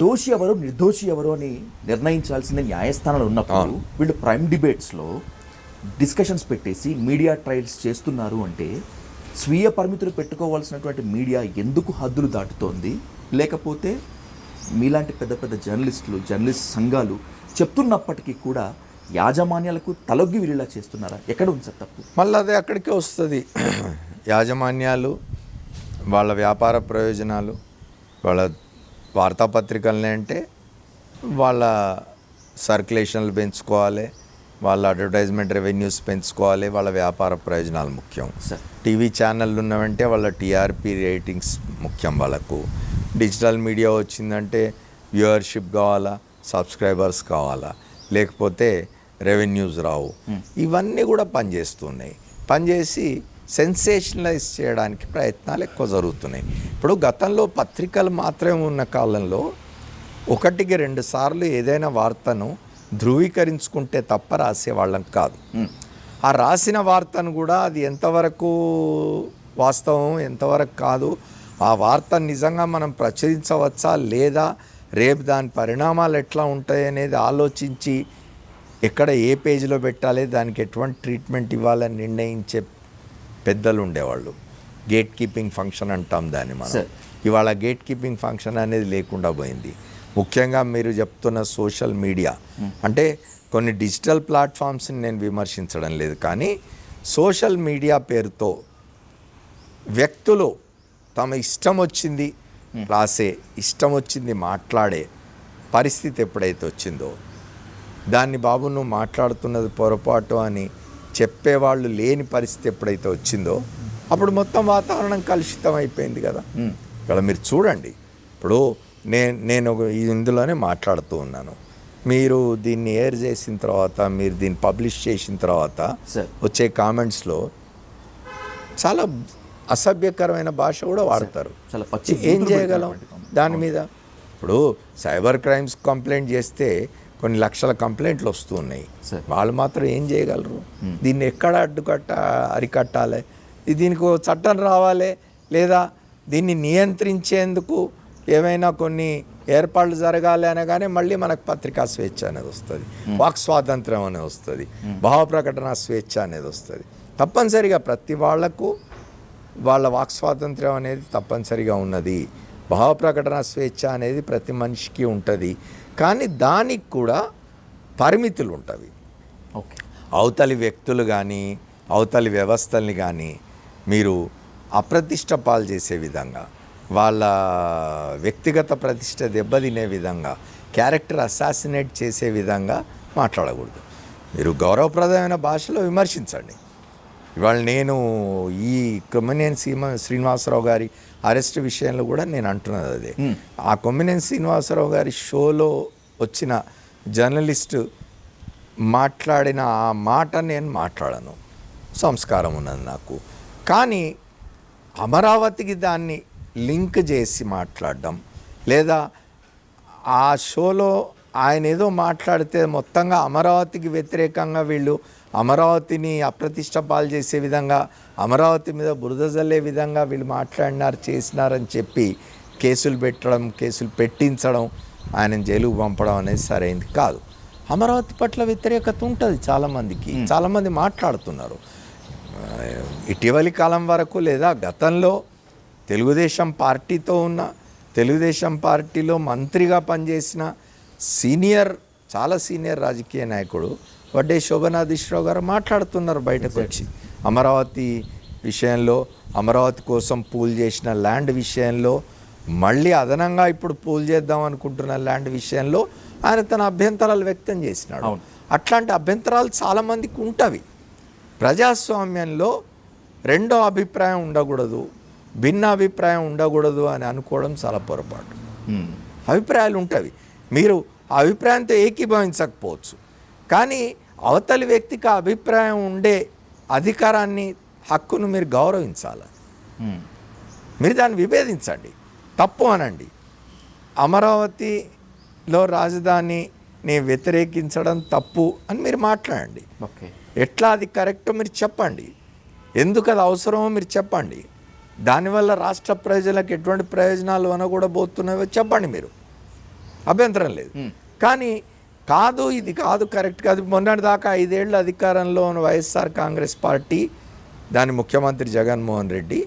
A: దోషి ఎవరు నిర్దోషి ఎవరు అని నిర్ణయించాల్సిందే న్యాయస్థానాలు ఉన్నప్పుడు వీళ్ళు ప్రైమ్ డిబేట్స్లో డిస్కషన్స్ పెట్టేసి మీడియా ట్రయల్స్ చేస్తున్నారు అంటే స్వీయ పరిమితులు పెట్టుకోవాల్సినటువంటి మీడియా ఎందుకు హద్దులు దాటుతోంది? లేకపోతే మీలాంటి పెద్ద పెద్ద జర్నలిస్ట్ సంఘాలు చెప్తున్నప్పటికీ కూడా యాజమాన్యాలకు తలొగ్గి వీళ్ళలా చేస్తున్నారా? ఎక్కడ ఉంది సార్ తప్పు?
B: మళ్ళీ అదే అక్కడికే వస్తుంది. యాజమాన్యాలు వాళ్ళ వ్యాపార ప్రయోజనాలు, వాళ్ళ వార్తాపత్రికలనే అంటే వాళ్ళ సర్క్యులేషన్లు పెంచుకోవాలి, వాళ్ళ అడ్వర్టైజ్మెంట్ రెవెన్యూస్ పెంచుకోవాలి, వాళ్ళ వ్యాపార ప్రయోజనాలు ముఖ్యం. టీవీ ఛానళ్ళు ఉన్నవంటే వాళ్ళ టీఆర్పీ రేటింగ్స్ ముఖ్యం. వాళ్ళకు డిజిటల్ మీడియా వచ్చిందంటే వ్యూవర్షిప్ కావాలా, సబ్స్క్రైబర్స్ కావాలా, లేకపోతే రెవెన్యూస్ రావు. ఇవన్నీ కూడా పనిచేస్తున్నాయి. పనిచేసి సెన్సేషనలైజ్ చేయడానికి ప్రయత్నాలు ఎక్కువ జరుగుతున్నాయి. ఇప్పుడు గతంలో పత్రికలు మాత్రమే ఉన్న కాలంలో 1-2 సార్లు ఏదైనా వార్తను ధృవీకరించుకుంటే తప్ప రాసేవాళ్ళం కాదు. ఆ రాసిన వార్తను కూడా అది ఎంతవరకు వాస్తవం, ఎంతవరకు కాదు, ఆ వార్త నిజంగా మనం ప్రచురించవచ్చా లేదా, రేపు దాని పరిణామాలు ఎట్లా ఉంటాయి అనేది ఆలోచించి ఎక్కడ ఏ పేజీలో పెట్టాలి, దానికి ఎటువంటి ట్రీట్మెంట్ ఇవ్వాలని నిర్ణయించే పెద్దలు ఉండేవాళ్ళు. గేట్ కీపింగ్ ఫంక్షన్ అంటాం దాన్ని మనం. ఇవాళ గేట్ కీపింగ్ ఫంక్షన్ అనేది లేకుండా పోయింది. ముఖ్యంగా మీరు చెప్తున్న సోషల్ మీడియా అంటే కొన్ని డిజిటల్ ప్లాట్ఫామ్స్ని నేను విమర్శించడం లేదు, కానీ సోషల్ మీడియా పేరుతో వ్యక్తులు తమ ఇష్టం వచ్చింది రాసే, ఇష్టం వచ్చింది మాట్లాడే పరిస్థితి ఎప్పుడైతే వచ్చిందో, దాన్ని బాబు నువ్వు మాట్లాడుతున్నది పొరపాటు అని చెప్పేవాళ్ళు లేని పరిస్థితి ఎప్పుడైతే వచ్చిందో అప్పుడు మొత్తం వాతావరణం కలుషితం అయిపోయింది కదా. ఇక్కడ మీరు చూడండి, ఇప్పుడు నేను ఇందులోనే మాట్లాడుతూ ఉన్నాను. మీరు దీన్ని ఎయిర్ చేసిన తర్వాత, మీరు దీన్ని పబ్లిష్ చేసిన తర్వాత వచ్చే కామెంట్స్లో చాలా అసభ్యకరమైన భాష కూడా వాడతారు. ఏం చేయగలం దాని మీద? ఇప్పుడు సైబర్ క్రైమ్స్ కంప్లైంట్ చేస్తే కొన్ని లక్షల కంప్లైంట్లు వస్తూ ఉన్నాయి. వాళ్ళు మాత్రం ఏం చేయగలరు? దీన్ని ఎక్కడ అరికట్టాలి? దీనికి చట్టం రావాలి, లేదా దీన్ని నియంత్రించేందుకు ఏమైనా కొన్ని ఏర్పాట్లు జరగాలి అనగానే మళ్ళీ మనకు పత్రికా స్వేచ్ఛ అనేది వస్తుంది, వాక్ స్వాతంత్రం అనేది వస్తుంది, భావ ప్రకటన స్వేచ్ఛ అనేది వస్తుంది. తప్పనిసరిగా ప్రతి వాళ్లకు వాళ్ళ వాక్ స్వాతంత్రం అనేది తప్పనిసరిగా ఉన్నది. భావ ప్రకటన స్వేచ్ఛ అనేది ప్రతి మనిషికి ఉంటుంది. కానీ దానికి కూడా పరిమితులు ఉంటవి. అవతలి వ్యక్తులు కానీ అవతలి వ్యవస్థల్ని కానీ మీరు అప్రతిష్ట పాలు చేసే విధంగా, వాళ్ళ వ్యక్తిగత ప్రతిష్ట దెబ్బతినే విధంగా, క్యారెక్టర్ అసాసినేట్ చేసే విధంగా మాట్లాడకూడదు. మీరు గౌరవప్రదమైన భాషలో విమర్శించండి. ఇవాళ నేను ఈ కొమ్మినేని శ్రీనివాసరావు గారి అరెస్ట్ విషయంలో కూడా నేను అంటున్నది అదే. ఆ కొమ్మినేని శ్రీనివాసరావు గారి షోలో వచ్చిన జర్నలిస్టు మాట్లాడిన ఆ మాట నేను మాట్లాడను, సంస్కారం ఉన్నది నాకు. కానీ అమరావతికి దాన్ని లింక్ చేసి మాట్లాడడం, లేదా ఆ షోలో ఆయన ఏదో మాట్లాడితే మొత్తంగా అమరావతికి వ్యతిరేకంగా వీళ్ళు అమరావతిని అప్రతిష్ట పాలు చేసే విధంగా, అమరావతి మీద బురద జల్లే విధంగా వీళ్ళు మాట్లాడినారు, చేసినారని చెప్పి కేసులు పెట్టడం, కేసులు పెట్టించడం, ఆయన జైలుకు పంపడం అనేది సరైనది కాదు. అమరావతి పట్ల వ్యతిరేకత ఉంటుంది చాలామందికి, చాలామంది మాట్లాడుతున్నారు. ఇటీవలి కాలం వరకు లేదా గతంలో తెలుగుదేశం పార్టీతో ఉన్న, తెలుగుదేశం పార్టీలో మంత్రిగా పనిచేసిన చాలా సీనియర్ రాజకీయ నాయకుడు వడ్డే శోభనాధీశ్వరరావు గారు మాట్లాడుతున్నారు బయటకు వచ్చి. అమరావతి విషయంలో, అమరావతి కోసం పూల్ చేసిన ల్యాండ్ విషయంలో, మళ్ళీ అదనంగా ఇప్పుడు పూల్ చేద్దాం అనుకుంటున్న ల్యాండ్ విషయంలో ఆయన తన అభ్యంతరాలు వ్యక్తం చేసినాడు. అట్లాంటి అభ్యంతరాలు చాలామందికి ఉంటవి. ప్రజాస్వామ్యంలో రెండో అభిప్రాయం ఉండకూడదు, భిన్న అభిప్రాయం ఉండకూడదు అని అనుకోవడం చాలా పొరపాటు. అభిప్రాయాలు ఉంటవి, మీరు ఆ అభిప్రాయంతో ఏకీభవించకపోవచ్చు, కానీ అవతలి వ్యక్తికి ఆ అభిప్రాయం ఉండే అధికారాన్ని, హక్కును మీరు గౌరవించాలి. మీరు దాన్ని విభేదించండి, తప్పు అనండి. అమరావతిలో రాజధానిని వ్యతిరేకించడం తప్పు అని మీరు మాట్లాడండి. ఎట్లా అది కరెక్టో మీరు చెప్పండి, ఎందుకు అది అవసరమో మీరు చెప్పండి, దానివల్ల రాష్ట్ర ప్రజలకు ఎటువంటి ప్రయోజనాలు అనకూడబోతున్నాయో చెప్పండి, మీరు అభ్యంతరం లేదు. కానీ కాదు ఇది కాదు కరెక్ట్ కాదు. మొన్నటిదాకా 5 ఏళ్ళ అధికారంలో ఉన్న వైఎస్ఆర్ కాంగ్రెస్ పార్టీ, దాని ముఖ్యమంత్రి జగన్మోహన్ రెడ్డి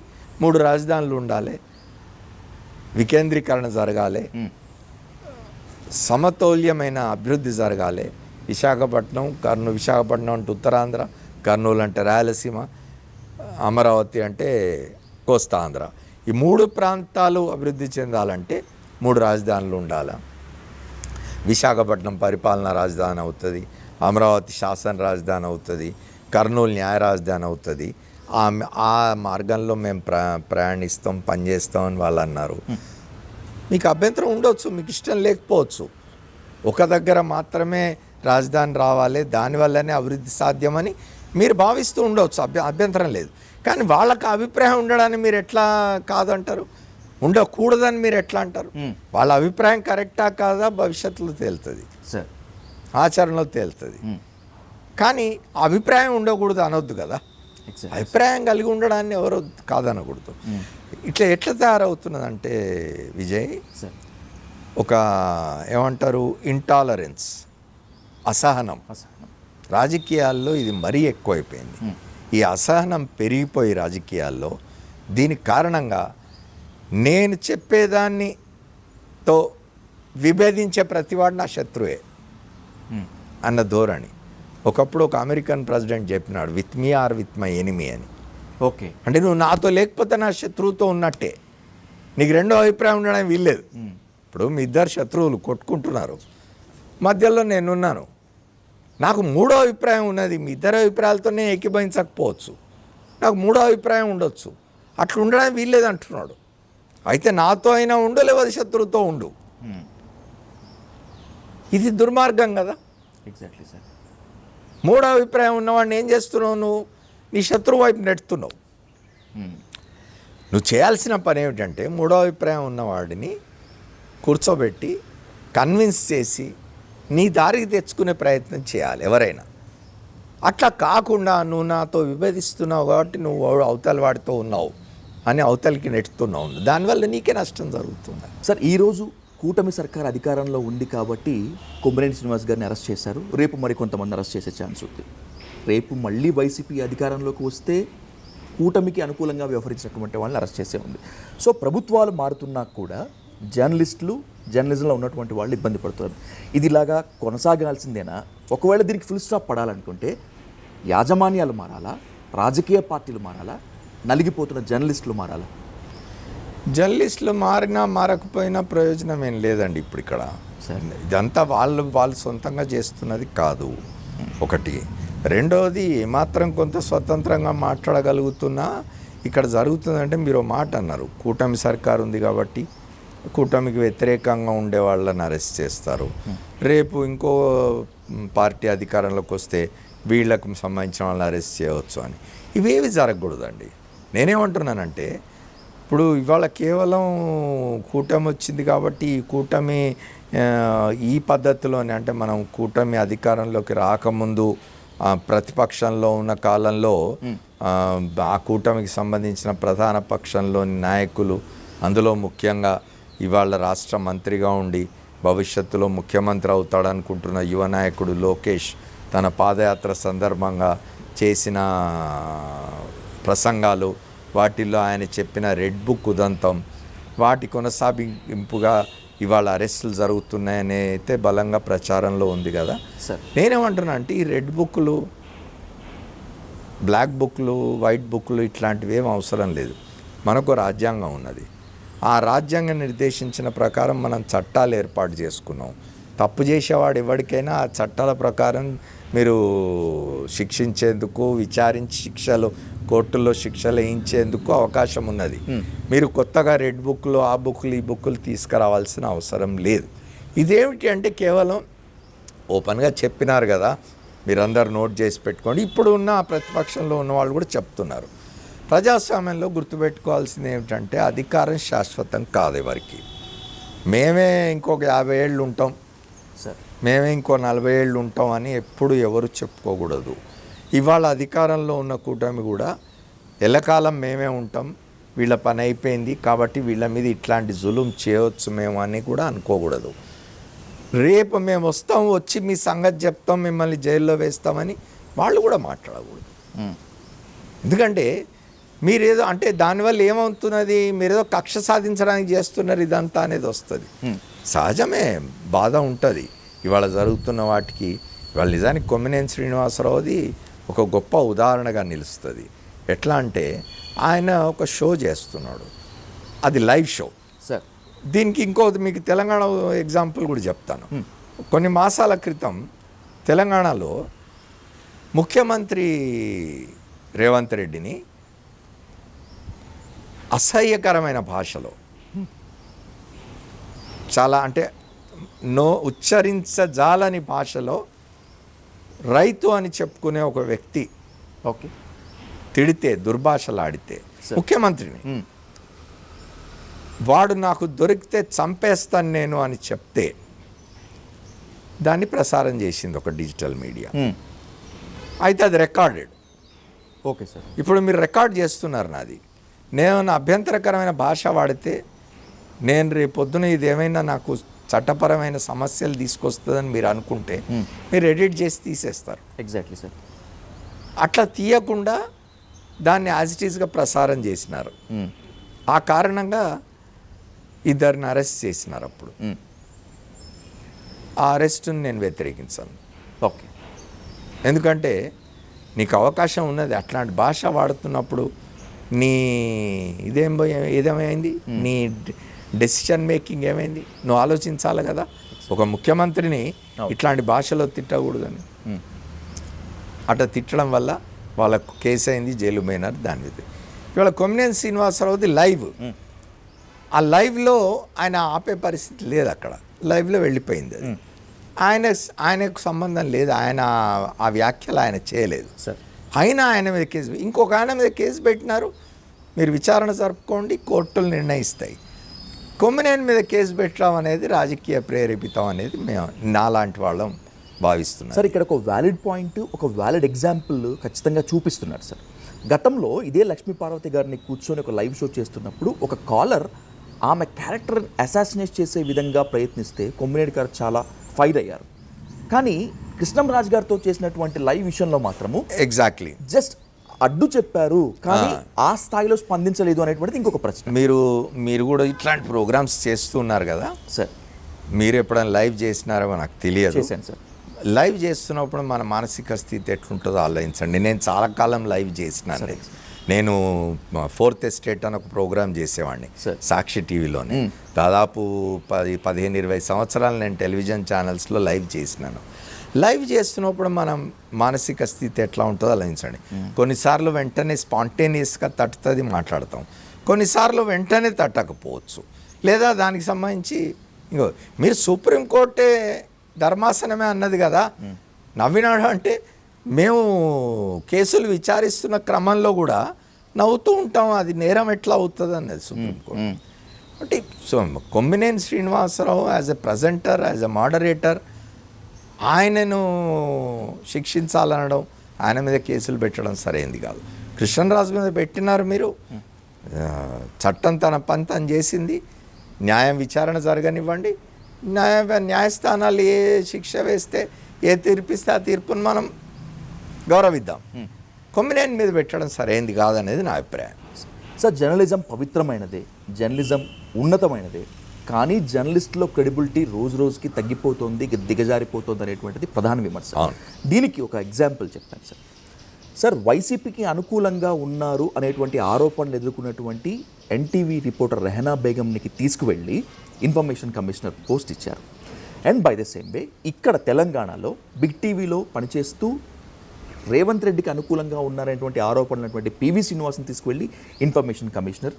B: 3 రాజధానులు ఉండాలి, వికేంద్రీకరణ జరగాలి, సమతౌల్యమైన అభివృద్ధి జరగాలి. విశాఖపట్నం అంటే ఉత్తరాంధ్ర, కర్నూలు అంటే రాయలసీమ, అమరావతి అంటే కోస్తాంధ్ర. ఈ 3 ప్రాంతాలు అభివృద్ధి చెందాలంటే 3 రాజధానులు ఉండాలి. విశాఖపట్నం పరిపాలనా రాజధాని అవుతుంది, అమరావతి శాసన రాజధాని అవుతుంది, కర్నూలు న్యాయ రాజధాని అవుతుంది. ఆ మార్గంలో మేము ప్రయాణిస్తాం, పనిచేస్తాం అని వాళ్ళు అన్నారు. మీకు అభ్యంతరం ఉండొచ్చు, మీకు ఇష్టం లేకపోవచ్చు. ఒక దగ్గర మాత్రమే రాజధాని రావాలి, దానివల్లనే అభివృద్ధి సాధ్యమని మీరు భావిస్తూ ఉండవచ్చు, అభ్యంతరం లేదు. కానీ వాళ్ళకి అభిప్రాయం ఉండడాన్ని మీరు ఎట్లా కాదంటారు, ఉండకూడదని మీరు ఎట్లా అంటారు? వాళ్ళ అభిప్రాయం కరెక్టా కాదా భవిష్యత్తులో తేలుతుంది, ఆచరణలో తేలుతుంది. కానీ అభిప్రాయం ఉండకూడదు అనొద్దు కదా, అభిప్రాయం కలిగి ఉండడాన్ని ఎవరు కాదనకూడదు. ఇట్లా ఎట్లా తయారవుతున్నదంటే విజయ్, ఒక ఏమంటారు ఇంటాలరెన్స్, అసహనం రాజకీయాల్లో ఇది మరీ ఎక్కువైపోయింది. ఈ అసహనం పెరిగిపోయి రాజకీయాల్లో దీనికి కారణంగా నేను చెప్పేదాన్నితో విభేదించే ప్రతివాడు నా శత్రువే అన్న ధోరణి. ఒకప్పుడు ఒక అమెరికన్ ప్రెసిడెంట్ చెప్పినాడు, with me or with my enemy అని.
A: ఓకే,
B: అంటే నువ్వు నాతో లేకపోతే నా శత్రువుతో ఉన్నట్టే, నీకు రెండో అభిప్రాయం ఉండడానికి వీల్లేదు. ఇప్పుడు మీ ఇద్దరు శత్రువులు కొట్టుకుంటున్నారు, మధ్యలో నేనున్నాను, నాకు 3వ అభిప్రాయం ఉన్నది. మీ ఇద్దరు అభిప్రాయాలతోనే ఏకీభవించకపోవచ్చు, నాకు 3వ అభిప్రాయం ఉండొచ్చు. అట్లా ఉండడానికి వీల్లేదు అంటున్నాడు. అయితే నాతో అయినా ఉండు, లేకపోతే శత్రువుతో ఉండు. ఇది దుర్మార్గం కదా.
A: Exactly sir.
B: 3వ అభిప్రాయం ఉన్నవాడిని ఏం చేస్తున్నావు, నువ్వు నీ శత్రువు వైపు నెట్టుతున్నావు. నువ్వు చేయాల్సిన పని ఏమిటంటే 3వ అభిప్రాయం ఉన్నవాడిని కూర్చోబెట్టి కన్విన్స్ చేసి నీ దారికి తెచ్చుకునే ప్రయత్నం చేయాలి ఎవరైనా. అట్లా కాకుండా నువ్వు నాతో విభేదిస్తున్నావు కాబట్టి నువ్వు అవతల వాడితో ఉన్నావు అని అవతలికి నెట్టుతున్నావు, దానివల్ల నీకే నష్టం జరుగుతుంది.
A: సార్, ఈరోజు కూటమి సర్కార్ అధికారంలో ఉంది కాబట్టి కొమ్మినేని శ్రీనివాస్ గారిని అరెస్ట్ చేశారు. రేపు మరికొంతమంది అరెస్ట్ చేసే ఛాన్స్ ఉంది. రేపు మళ్ళీ వైసీపీ అధికారంలోకి వస్తే కూటమికి అనుకూలంగా వ్యవహరించినటువంటి వాళ్ళని అరెస్ట్ చేసే ఉంది. సో ప్రభుత్వాలు మారుతున్నా కూడా జర్నలిజంలో ఉన్నటువంటి వాళ్ళు ఇబ్బంది పడుతున్నారు. ఇది ఇలాగా కొనసాగాల్సిందేనా? ఒకవేళ దీనికి ఫుల్ స్టాప్ పడాలనుకుంటే యాజమాన్యాలు మారాలా, రాజకీయ పార్టీలు మారాలా, నలిగిపోతున్న జర్నలిస్టులు మారాలా?
B: జర్నలిస్టులు మారినా మారకపోయినా ప్రయోజనం ఏం లేదండి. ఇప్పుడు ఇక్కడ ఇదంతా వాళ్ళు సొంతంగా చేస్తున్నది కాదు, ఒకటి. రెండవది, ఏమాత్రం కొంత స్వతంత్రంగా మాట్లాడగలుగుతున్నా ఇక్కడ జరుగుతుందంటే, మీరు మాట అన్నారు, కూటమి సర్కారు ఉంది కాబట్టి కూటమికి వ్యతిరేకంగా ఉండే వాళ్ళని అరెస్ట్ చేస్తారు, రేపు ఇంకో పార్టీ అధికారంలోకి వస్తే వీళ్ళకు సంబంధించిన వాళ్ళని అరెస్ట్ చేయవచ్చు అని. ఇవేవి జరగకూడదండి. నేనేమంటున్నానంటే, ఇప్పుడు ఇవాళ కేవలం కూటమి వచ్చింది కాబట్టి ఈ కూటమి ఈ పద్ధతిలోనే, అంటే మనం కూటమి అధికారంలోకి రాకముందు ప్రతిపక్షంలో ఉన్న కాలంలో ఆ కూటమికి సంబంధించిన ప్రధాన పక్షంలోని నాయకులు, అందులో ముఖ్యంగా ఇవాళ రాష్ట్ర మంత్రిగా ఉండి భవిష్యత్తులో ముఖ్యమంత్రి అవుతాడనుకుంటున్న యువ నాయకుడు లోకేష్ తన పాదయాత్ర సందర్భంగా చేసిన ప్రసంగాలు, వాటిల్లో ఆయన చెప్పిన రెడ్ బుక్ ఉదంతం, వాటి కొనసాగింపుగా ఇవాళ అరెస్టులు జరుగుతున్నాయని అయితే బలంగా ప్రచారంలో ఉంది కదా. నేనేమంటున్నా అంటే, ఈ రెడ్ బుక్లు, బ్లాక్ బుక్లు, వైట్ బుక్లు ఇట్లాంటివి ఏం అవసరం లేదు. మనకు రాజ్యాంగం ఉన్నది. ఆ రాజ్యాంగం నిర్దేశించిన ప్రకారం మనం చట్టాలు ఏర్పాటు చేసుకున్నాం. తప్పు చేసేవాడు ఎవరికైనా ఆ చట్టాల ప్రకారం మీరు శిక్షించేందుకు, విచారించి శిక్షలు కోర్టుల్లో శిక్షలు వేయించేందుకు అవకాశం ఉన్నది. మీరు కొత్తగా రెడ్ బుక్లు, ఆ బుక్లు, ఈ బుక్లు తీసుకురావాల్సిన అవసరం లేదు. ఇదేమిటి అంటే, కేవలం ఓపెన్గా చెప్పినారు కదా, మీరందరూ నోట్ చేసి పెట్టుకోండి. ఇప్పుడు ఉన్న ప్రతిపక్షంలో ఉన్న వాళ్ళు కూడా చెప్తున్నారు. ప్రజాస్వామ్యంలో గుర్తుపెట్టుకోవాల్సింది ఏమిటంటే, అధికారం శాశ్వతం కాదు ఎవరికి. మేమే ఇంకొక 50 ఏళ్ళు ఉంటాం, మేమే ఇంకో 40 ఏళ్ళు ఉంటాం అని ఎప్పుడు ఎవరు చెప్పుకోకూడదు. ఇవాళ అధికారంలో ఉన్న కూటమి కూడా ఎల్లకాలం మేమే ఉంటాం, వీళ్ళ పని అయిపోయింది కాబట్టి వీళ్ళ మీద ఇట్లాంటి జులుం చేయవచ్చు మేము అని కూడా అనుకోకూడదు. రేపు మేము వస్తాం, వచ్చి మీ సంగతి చెప్తాం, మిమ్మల్ని జైల్లో వేస్తామని వాళ్ళు కూడా మాట్లాడకూడదు. ఎందుకంటే మీరేదో అంటే దానివల్ల ఏమవుతున్నది, మీరేదో కక్ష సాధించడానికి చేస్తున్నారు ఇదంతా అనేది వస్తుంది. సహజమే, బాధ ఉంటుంది ఇవాళ జరుగుతున్న వాటికి. ఇవాళ నిజానికి కొమ్మినేని శ్రీనివాసరావుది ఒక గొప్ప ఉదాహరణగా నిలుస్తుంది. ఎట్లా అంటే ఆయన ఒక షో చేస్తున్నాడు, అది లైవ్ షో.
A: సార్
B: దీనికి ఇంకోటి మీకు తెలంగాణ ఎగ్జాంపుల్ కూడా చెప్తాను. కొన్ని మాసాల క్రితం తెలంగాణలో ముఖ్యమంత్రి రేవంత్ రెడ్డిని అసహ్యకరమైన భాషలో, చాలా అంటే ఉచ్చరించజాలని భాషలో రైతు అని చెప్పుకునే ఒక వ్యక్తి
A: ఓకే
B: తిడితే, దుర్భాషలాడితే ముఖ్యమంత్రిని, వాడు నాకు దొరికితే చంపేస్తాను నేను అని చెప్తే దాన్ని ప్రసారం చేసింది ఒక డిజిటల్ మీడియా. అయితే అది రికార్డెడ్.
A: Okay sir.
B: ఇప్పుడు మీరు రికార్డ్ చేస్తున్నారు నాది. నేను నా అభ్యంతరకరమైన భాష వాడితే నేను రేపొద్దున ఇదేమైనా నాకు చట్టపరమైన సమస్యలు తీసుకొస్తుందని మీరు అనుకుంటే మీరు ఎడిట్ చేసి తీసేస్తారు.
A: Exactly sir.
B: అట్లా తీయకుండా దాన్ని యాజ్ ఇట్ ఈస్గా ప్రసారం చేసినారు. ఆ కారణంగా ఇద్దరిని అరెస్ట్ చేసినారు. అప్పుడు ఆ అరెస్టుని నేను వ్యతిరేకించాను.
A: ఓకే.
B: ఎందుకంటే నీకు అవకాశం ఉన్నది, అట్లాంటి భాష వాడుతున్నప్పుడు నీ ఏదేమైంది, నీ డెసిషన్ మేకింగ్ ఏమైంది, నువ్వు ఆలోచించాలి కదా. ఒక ముఖ్యమంత్రిని ఇట్లాంటి భాషలో తిట్టకూడదని అట్లా తిట్టడం వల్ల వాళ్ళకు కేసు అయింది, జైలు పోయినారు. దాని మీద ఇవాళ కొమ్మినేని శ్రీనివాసరావుది లైవ్. ఆ లైవ్లో ఆయన ఆపే పరిస్థితి లేదు, అక్కడ లైవ్లో వెళ్ళిపోయింది అది. ఆయనకు సంబంధం లేదు, ఆయన ఆ వ్యాఖ్యలు ఆయన చేయలేదు
A: సార్.
B: అయినా ఆయన మీద కేసు, ఇంకొక ఆయన మీద కేసు పెట్టినారు. మీరు విచారణ జరుపుకోండి, కోర్టులు నిర్ణయిస్తాయి. కొమ్మినేని మీద కేసు పెట్టడం అనేది రాజకీయ ప్రేరేపితం అనేది మేము నాలాంటి వాళ్ళం భావిస్తున్నాం.
A: సార్ ఇక్కడ ఒక వ్యాలిడ్ పాయింట్, ఒక వ్యాలిడ్ ఎగ్జాంపుల్ ఖచ్చితంగా చూపిస్తున్నారు సార్. గతంలో ఇదే లక్ష్మీపార్వతి గారిని కూర్చొని ఒక లైవ్ షో చేస్తున్నప్పుడు ఒక కాలర్ ఆమె క్యారెక్టర్ అసాసినేట్ చేసే విధంగా ప్రయత్నిస్తే కొమ్మినేని గారు చాలా ఫైర్ అయ్యారు. కానీ కృష్ణంరాజు గారితో చేసినటువంటి లైవ్ విషయంలో మాత్రము
B: ఎగ్జాక్ట్లీ
A: జస్ట్ అడ్డు చెప్పారు, కానీ ఆ స్థాయిలో స్పందించలేదు అనేటువంటిది ఇంకొక ప్రశ్న.
B: మీరు కూడా ఇట్లాంటి ప్రోగ్రామ్స్ చేస్తున్నారు కదా
A: సార్.
B: మీరు ఎప్పుడైనా లైవ్ చేసినారో నాకు తెలియదు.
A: చేశాను సార్.
B: లైవ్ చేస్తున్నప్పుడు మన మానసిక స్థితి ఎట్లుంటుందో ఆలోచించండి. నేను చాలా కాలం లైవ్ చేసినాను. నేను 4th ఎస్టేట్ అని ఒక ప్రోగ్రామ్ చేసేవాడిని సాక్షి టీవీలోనే. దాదాపు 15-20 సంవత్సరాలు నేను టెలివిజన్ ఛానల్స్లో లైవ్ చేసినాను. లైవ్ చేస్తున్నప్పుడు మనం మానసిక స్థితి ఎట్లా ఉంటుందో ఆలోచించండి. కొన్నిసార్లు వెంటనే స్పాంటేనియస్గా తట్టుతుంది, మాట్లాడతాం. కొన్నిసార్లు వెంటనే తట్టకపోవచ్చు, లేదా దానికి సంబంధించి ఇంకో మీరు సుప్రీంకోర్టే ధర్మాసనమే అన్నది కదా, నవ్వినాడు అంటే మేము కేసులు విచారిస్తున్న క్రమంలో కూడా నవ్వుతూ ఉంటాం. అది నేరం ఎట్లా అవుతుంది అన్నది సుప్రీంకోర్టు. అంటే so Kommineni Srinivasarao as a presenter, as a moderator, ఆయనను శిక్షించాలనడం, ఆయన మీద కేసులు పెట్టడం సరైనది కాదు. కృష్ణరాజు మీద పెట్టినారు మీరు. చట్టం తన పని తను చేసింది, న్యాయం విచారణ జరగనివ్వండి. న్యాయస్థానాలు ఏ శిక్ష వేస్తే, ఏ తీర్పిస్తే ఆ తీర్పును మనం గౌరవిద్దాం. కొమ్మినేని మీద పెట్టడం సరైనది కాదనేది నా అభిప్రాయం.
A: సార్ జర్నలిజం పవిత్రమైనదే, జర్నలిజం ఉన్నతమైనదే, కానీ జర్నలిస్టులో క్రెడిబిలిటీ రోజు రోజుకి తగ్గిపోతుంది, దిగజారిపోతుంది అనేటువంటిది ప్రధాన విమర్శ. దీనికి ఒక ఎగ్జాంపుల్ చెప్తాను సార్. సార్ వైసీపీకి అనుకూలంగా ఉన్నారు అనేటువంటి ఆరోపణలు ఎదుర్కొన్నటువంటి ఎన్టీవీ రిపోర్టర్ రెహనా బేగంకి తీసుకువెళ్ళి ఇన్ఫర్మేషన్ కమిషనర్ పోస్ట్ ఇచ్చారు. And by the same way ఇక్కడ తెలంగాణలో బిగ్ టీవీలో పనిచేస్తూ రేవంత్ రెడ్డికి అనుకూలంగా ఉన్నారనేటువంటి ఆరోపణలటువంటి పివి శ్రీనివాస్ని తీసుకువెళ్ళి ఇన్ఫర్మేషన్ కమిషనర్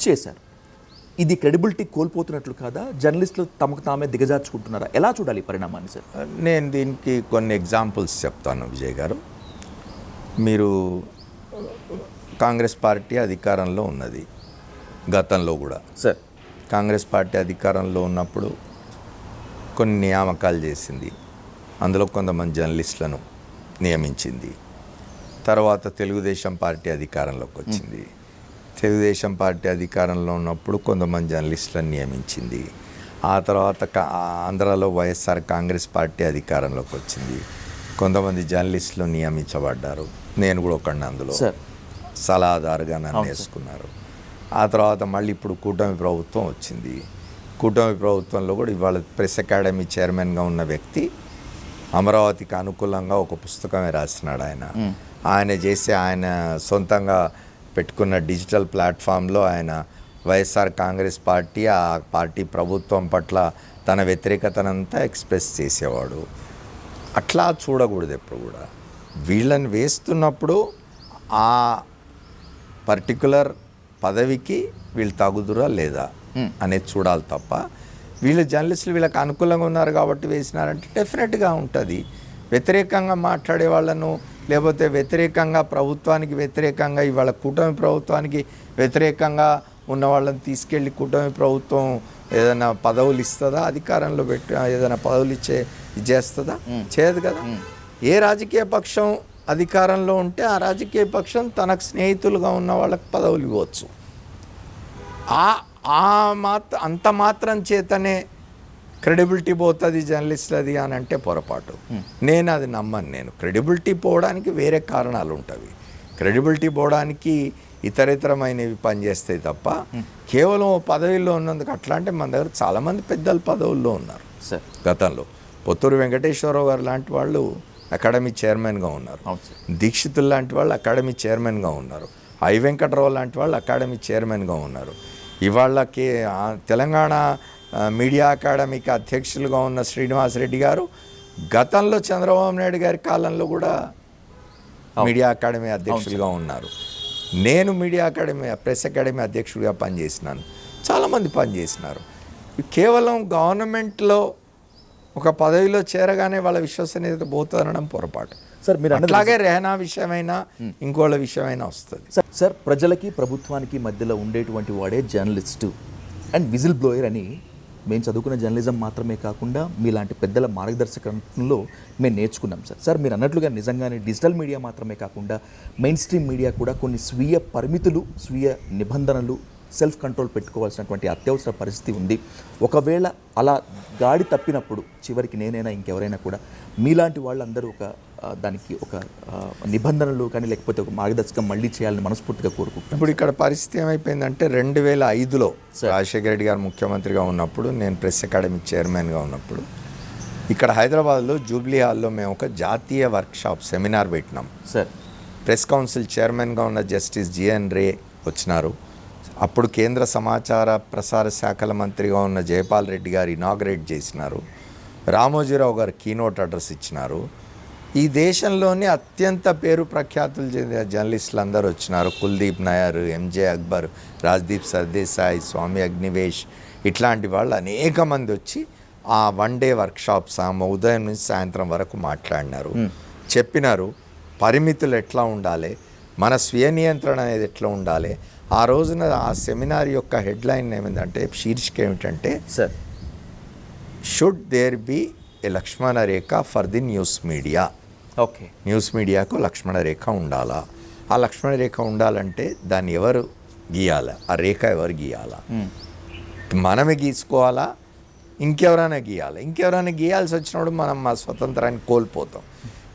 A: చేశారు. ఇది క్రెడిబిలిటీ కోల్పోతున్నట్లు కాదా? జర్నలిస్టులు తమకు తామే దిగజార్చుకుంటున్నారా? ఎలా చూడాలి పరిణామాన్ని సార్?
B: నేను దీనికి కొన్ని ఎగ్జాంపుల్స్ చెప్తాను విజయ్ గారు. మీరు కాంగ్రెస్ పార్టీ అధికారంలో ఉన్నది గతంలో కూడా.
A: సార్
B: కాంగ్రెస్ పార్టీ అధికారంలో ఉన్నప్పుడు కొన్ని నియామకాలు చేసింది, అందులో కొంతమంది జర్నలిస్టులను నియమించింది. తర్వాత తెలుగుదేశం పార్టీ అధికారంలోకి వచ్చింది. తెలుగుదేశం పార్టీ అధికారంలో ఉన్నప్పుడు కొంతమంది జర్నలిస్టులను నియమించింది. ఆ తర్వాత ఆంధ్రాలో వైఎస్ఆర్ కాంగ్రెస్ పార్టీ అధికారంలోకి వచ్చింది. కొంతమంది జర్నలిస్టులు నియమించబడ్డారు. నేను కూడా ఒకడిని అందులో సలహాదారుగా నన్ను వేసుకున్నారు. ఆ తర్వాత మళ్ళీ ఇప్పుడు కూటమి ప్రభుత్వం వచ్చింది. కూటమి ప్రభుత్వంలో కూడా ఇవాళ ప్రెస్ అకాడమీ చైర్మన్గా ఉన్న వ్యక్తి అమరావతికి అనుకూలంగా ఒక పుస్తకమే రాసినాడు. ఆయన చేసి ఆయన సొంతంగా పెట్టుకున్న డిజిటల్ ప్లాట్ఫామ్లో ఆయన వైఎస్ఆర్ కాంగ్రెస్ పార్టీ, ఆ పార్టీ ప్రభుత్వం పట్ల తన వ్యతిరేకతనంతా ఎక్స్ప్రెస్ చేసేవాడు. అట్లా చూడకూడదు ఎప్పుడు కూడా. వీళ్ళని వేస్తున్నప్పుడు ఆ పర్టికులర్ పదవికి వీళ్ళు తగుదురా లేదా అనేది చూడాలి తప్ప, వీళ్ళు జర్నలిస్టులు వీళ్ళకి అనుకూలంగా ఉన్నారు కాబట్టి వేసినారంటే డెఫినెట్గా ఉంటుంది. వ్యతిరేకంగా మాట్లాడే వాళ్ళను, లేకపోతే వ్యతిరేకంగా ప్రభుత్వానికి వ్యతిరేకంగా ఇవాళ కూటమి ప్రభుత్వానికి వ్యతిరేకంగా ఉన్న వాళ్ళని తీసుకెళ్ళి కూటమి ప్రభుత్వం ఏదైనా పదవులు ఇస్తుందా? అధికారంలో పెట్టి ఏదైనా పదవులు ఇచ్చేస్తుందా? చేయదు కదా. ఏ రాజకీయ పక్షం అధికారంలో ఉంటే ఆ రాజకీయ పక్షం తనకు స్నేహితులుగా ఉన్న వాళ్ళకి పదవులు ఇవ్వచ్చు. అంత మాత్రం చేతనే క్రెడిబిలిటీ పోతుంది జర్నలిస్టులది అని అంటే పొరపాటు. నేను అది నమ్మను. నేను క్రెడిబిలిటీ పోవడానికి వేరే కారణాలు ఉంటాయి. క్రెడిబిలిటీ పోవడానికి ఇతరమైనవి పనిచేస్తాయి తప్ప కేవలం పదవిలో ఉన్నందుకు అట్లా అంటే మన దగ్గర చాలామంది పెద్దల పదవుల్లో ఉన్నారు. గతంలో పొత్తూరు వెంకటేశ్వరరావు గారు లాంటి వాళ్ళు అకాడమీ చైర్మన్గా ఉన్నారు. దీక్షితులు లాంటి వాళ్ళు అకాడమీ చైర్మన్గా ఉన్నారు. ఐ వెంకటరావు లాంటి వాళ్ళు అకాడమీ చైర్మన్గా ఉన్నారు. ఇవాళకి తెలంగాణ మీడియా అకాడమీకి అధ్యక్షులుగా ఉన్న శ్రీనివాసరెడ్డి గారు గతంలో చంద్రబాబు నాయుడు గారి కాలంలో కూడా మీడియా అకాడమీ అధ్యక్షులుగా ఉన్నారు. నేను మీడియా అకాడమీ, ప్రెస్ అకాడమీ అధ్యక్షుడిగా పనిచేసినాను. చాలామంది పనిచేసినారు. కేవలం గవర్నమెంట్లో ఒక పదవిలో చేరగానే వాళ్ళ విశ్వసనీయత పోతుందనడం పొరపాటు.
A: సార్ మీరు
B: అట్లాగే రెహనా విషయమైనా ఇంకోళ్ళ విషయమైనా వస్తుంది.
A: సార్ ప్రజలకి ప్రభుత్వానికి మధ్యలో ఉండేటువంటి వాడే జర్నలిస్టు అండ్ విజిల్ బ్లోయర్ అని మేము చదువుకున్న జర్నలిజం మాత్రమే కాకుండా మీలాంటి పెద్దల మార్గదర్శకంలో మేము నేర్చుకున్నాం. సార్ మీరు అన్నట్లుగా నిజంగానే డిజిటల్ మీడియా మాత్రమే కాకుండా మెయిన్ స్ట్రీమ్ మీడియా కూడా కొన్ని స్వీయ పరిమితులు, స్వీయ నిబంధనలు, సెల్ఫ్ కంట్రోల్ పెట్టుకోవాల్సినటువంటి అత్యవసర పరిస్థితి ఉంది. ఒకవేళ అలా గాడి తప్పినప్పుడు చివరికి నేనైనా ఇంకెవరైనా కూడా మీలాంటి వాళ్ళందరూ దానికి ఒక నిబంధనలు కానీ లేకపోతే ఒక మార్గదర్శకం మళ్ళీ చేయాలని మనస్ఫూర్తిగా కోరుకుంటున్నాను.
B: ఇప్పుడు ఇక్కడ పరిస్థితి ఏమైపోయిందంటే 2005లో రాజశేఖర రెడ్డి గారు ముఖ్యమంత్రిగా ఉన్నప్పుడు, నేను ప్రెస్ అకాడమీ చైర్మన్గా ఉన్నప్పుడు ఇక్కడ హైదరాబాద్లో జూబ్లీ హాల్లో మేము ఒక జాతీయ వర్క్షాప్ సెమినార్ పెట్టినాం.
A: సార్
B: ప్రెస్ కౌన్సిల్ చైర్మన్గా ఉన్న జస్టిస్ జిఎన్ రే వచ్చినారు. అప్పుడు కేంద్ర సమాచార ప్రసార శాఖల మంత్రిగా ఉన్న జయపాల్ రెడ్డి గారు ఇనాగ్రేట్ చేసినారు. రామోజీరావు గారు కీనోట్ అడ్రస్ ఇచ్చినారు. ఈ దేశంలోని అత్యంత పేరు ప్రఖ్యాతులు చెందిన జర్నలిస్టులు అందరూ వచ్చినారు. కుల్దీప్ నాయర్, ఎంజే అక్బర్, రాజ్దీప్ సర్దేశాయ్, స్వామి అగ్నివేష్, ఇట్లాంటి వాళ్ళు అనేక మంది వచ్చి ఆ 1 డే వర్క్షాప్ ఉదయం నుంచి సాయంత్రం వరకు మాట్లాడినారు. చెప్పినారు పరిమితులు ఎట్లా ఉండాలి, మన స్వీయ నియంత్రణ అనేది ఎట్లా ఉండాలి. ఆ రోజున ఆ సెమినార్ యొక్క హెడ్లైన్ ఏమిటంటే, శీర్షిక ఏమిటంటే,
A: sir
B: should there be a Lakshmana rekha for the news media.
A: Okay,
B: news మీడియాకు లక్ష్మణ రేఖ ఉండాలా. ఆ లక్ష్మణ రేఖ ఉండాలంటే దాన్ని ఎవరు గీయాలా, ఆ రేఖ ఎవరు గీయాలా, మనమే గీసుకోవాలా, ఇంకెవరైనా గీయాలి. ఇంకెవరైనా గీయాల్సి వచ్చినప్పుడు మనం మా స్వతంత్రాన్ని కోల్పోతాం.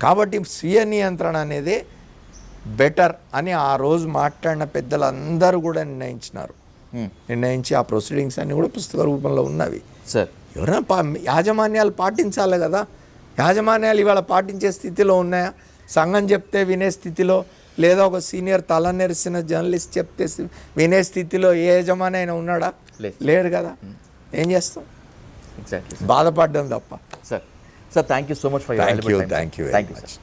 B: కాబట్టి స్వీయ నియంత్రణ అనేది బెటర్ అని ఆ రోజు మాట్లాడిన పెద్దలందరూ కూడా నిర్ణయించి ఆ ప్రొసీడింగ్స్ అన్నీ కూడా పుస్తక రూపంలో ఉన్నవి.
A: సార్
B: ఎవరైనా యాజమాన్యాలు పాటించాలి కదా. యాజమాన్యాలు ఇవాళ పాటించే స్థితిలో ఉన్నాయా? సంఘం చెప్తే వినే స్థితిలో, లేదా ఒక సీనియర్ తలనెరిసిన జర్నలిస్ట్ చెప్తే వినే స్థితిలో ఏ యజమాని అయినా ఉన్నాడా? లేడు కదా. ఏం చేస్తాం?
A: ఎగ్జాక్ట్లీ,
B: బాధపడ్డం తప్ప.
A: Sir thank you so much for
B: thank you very much.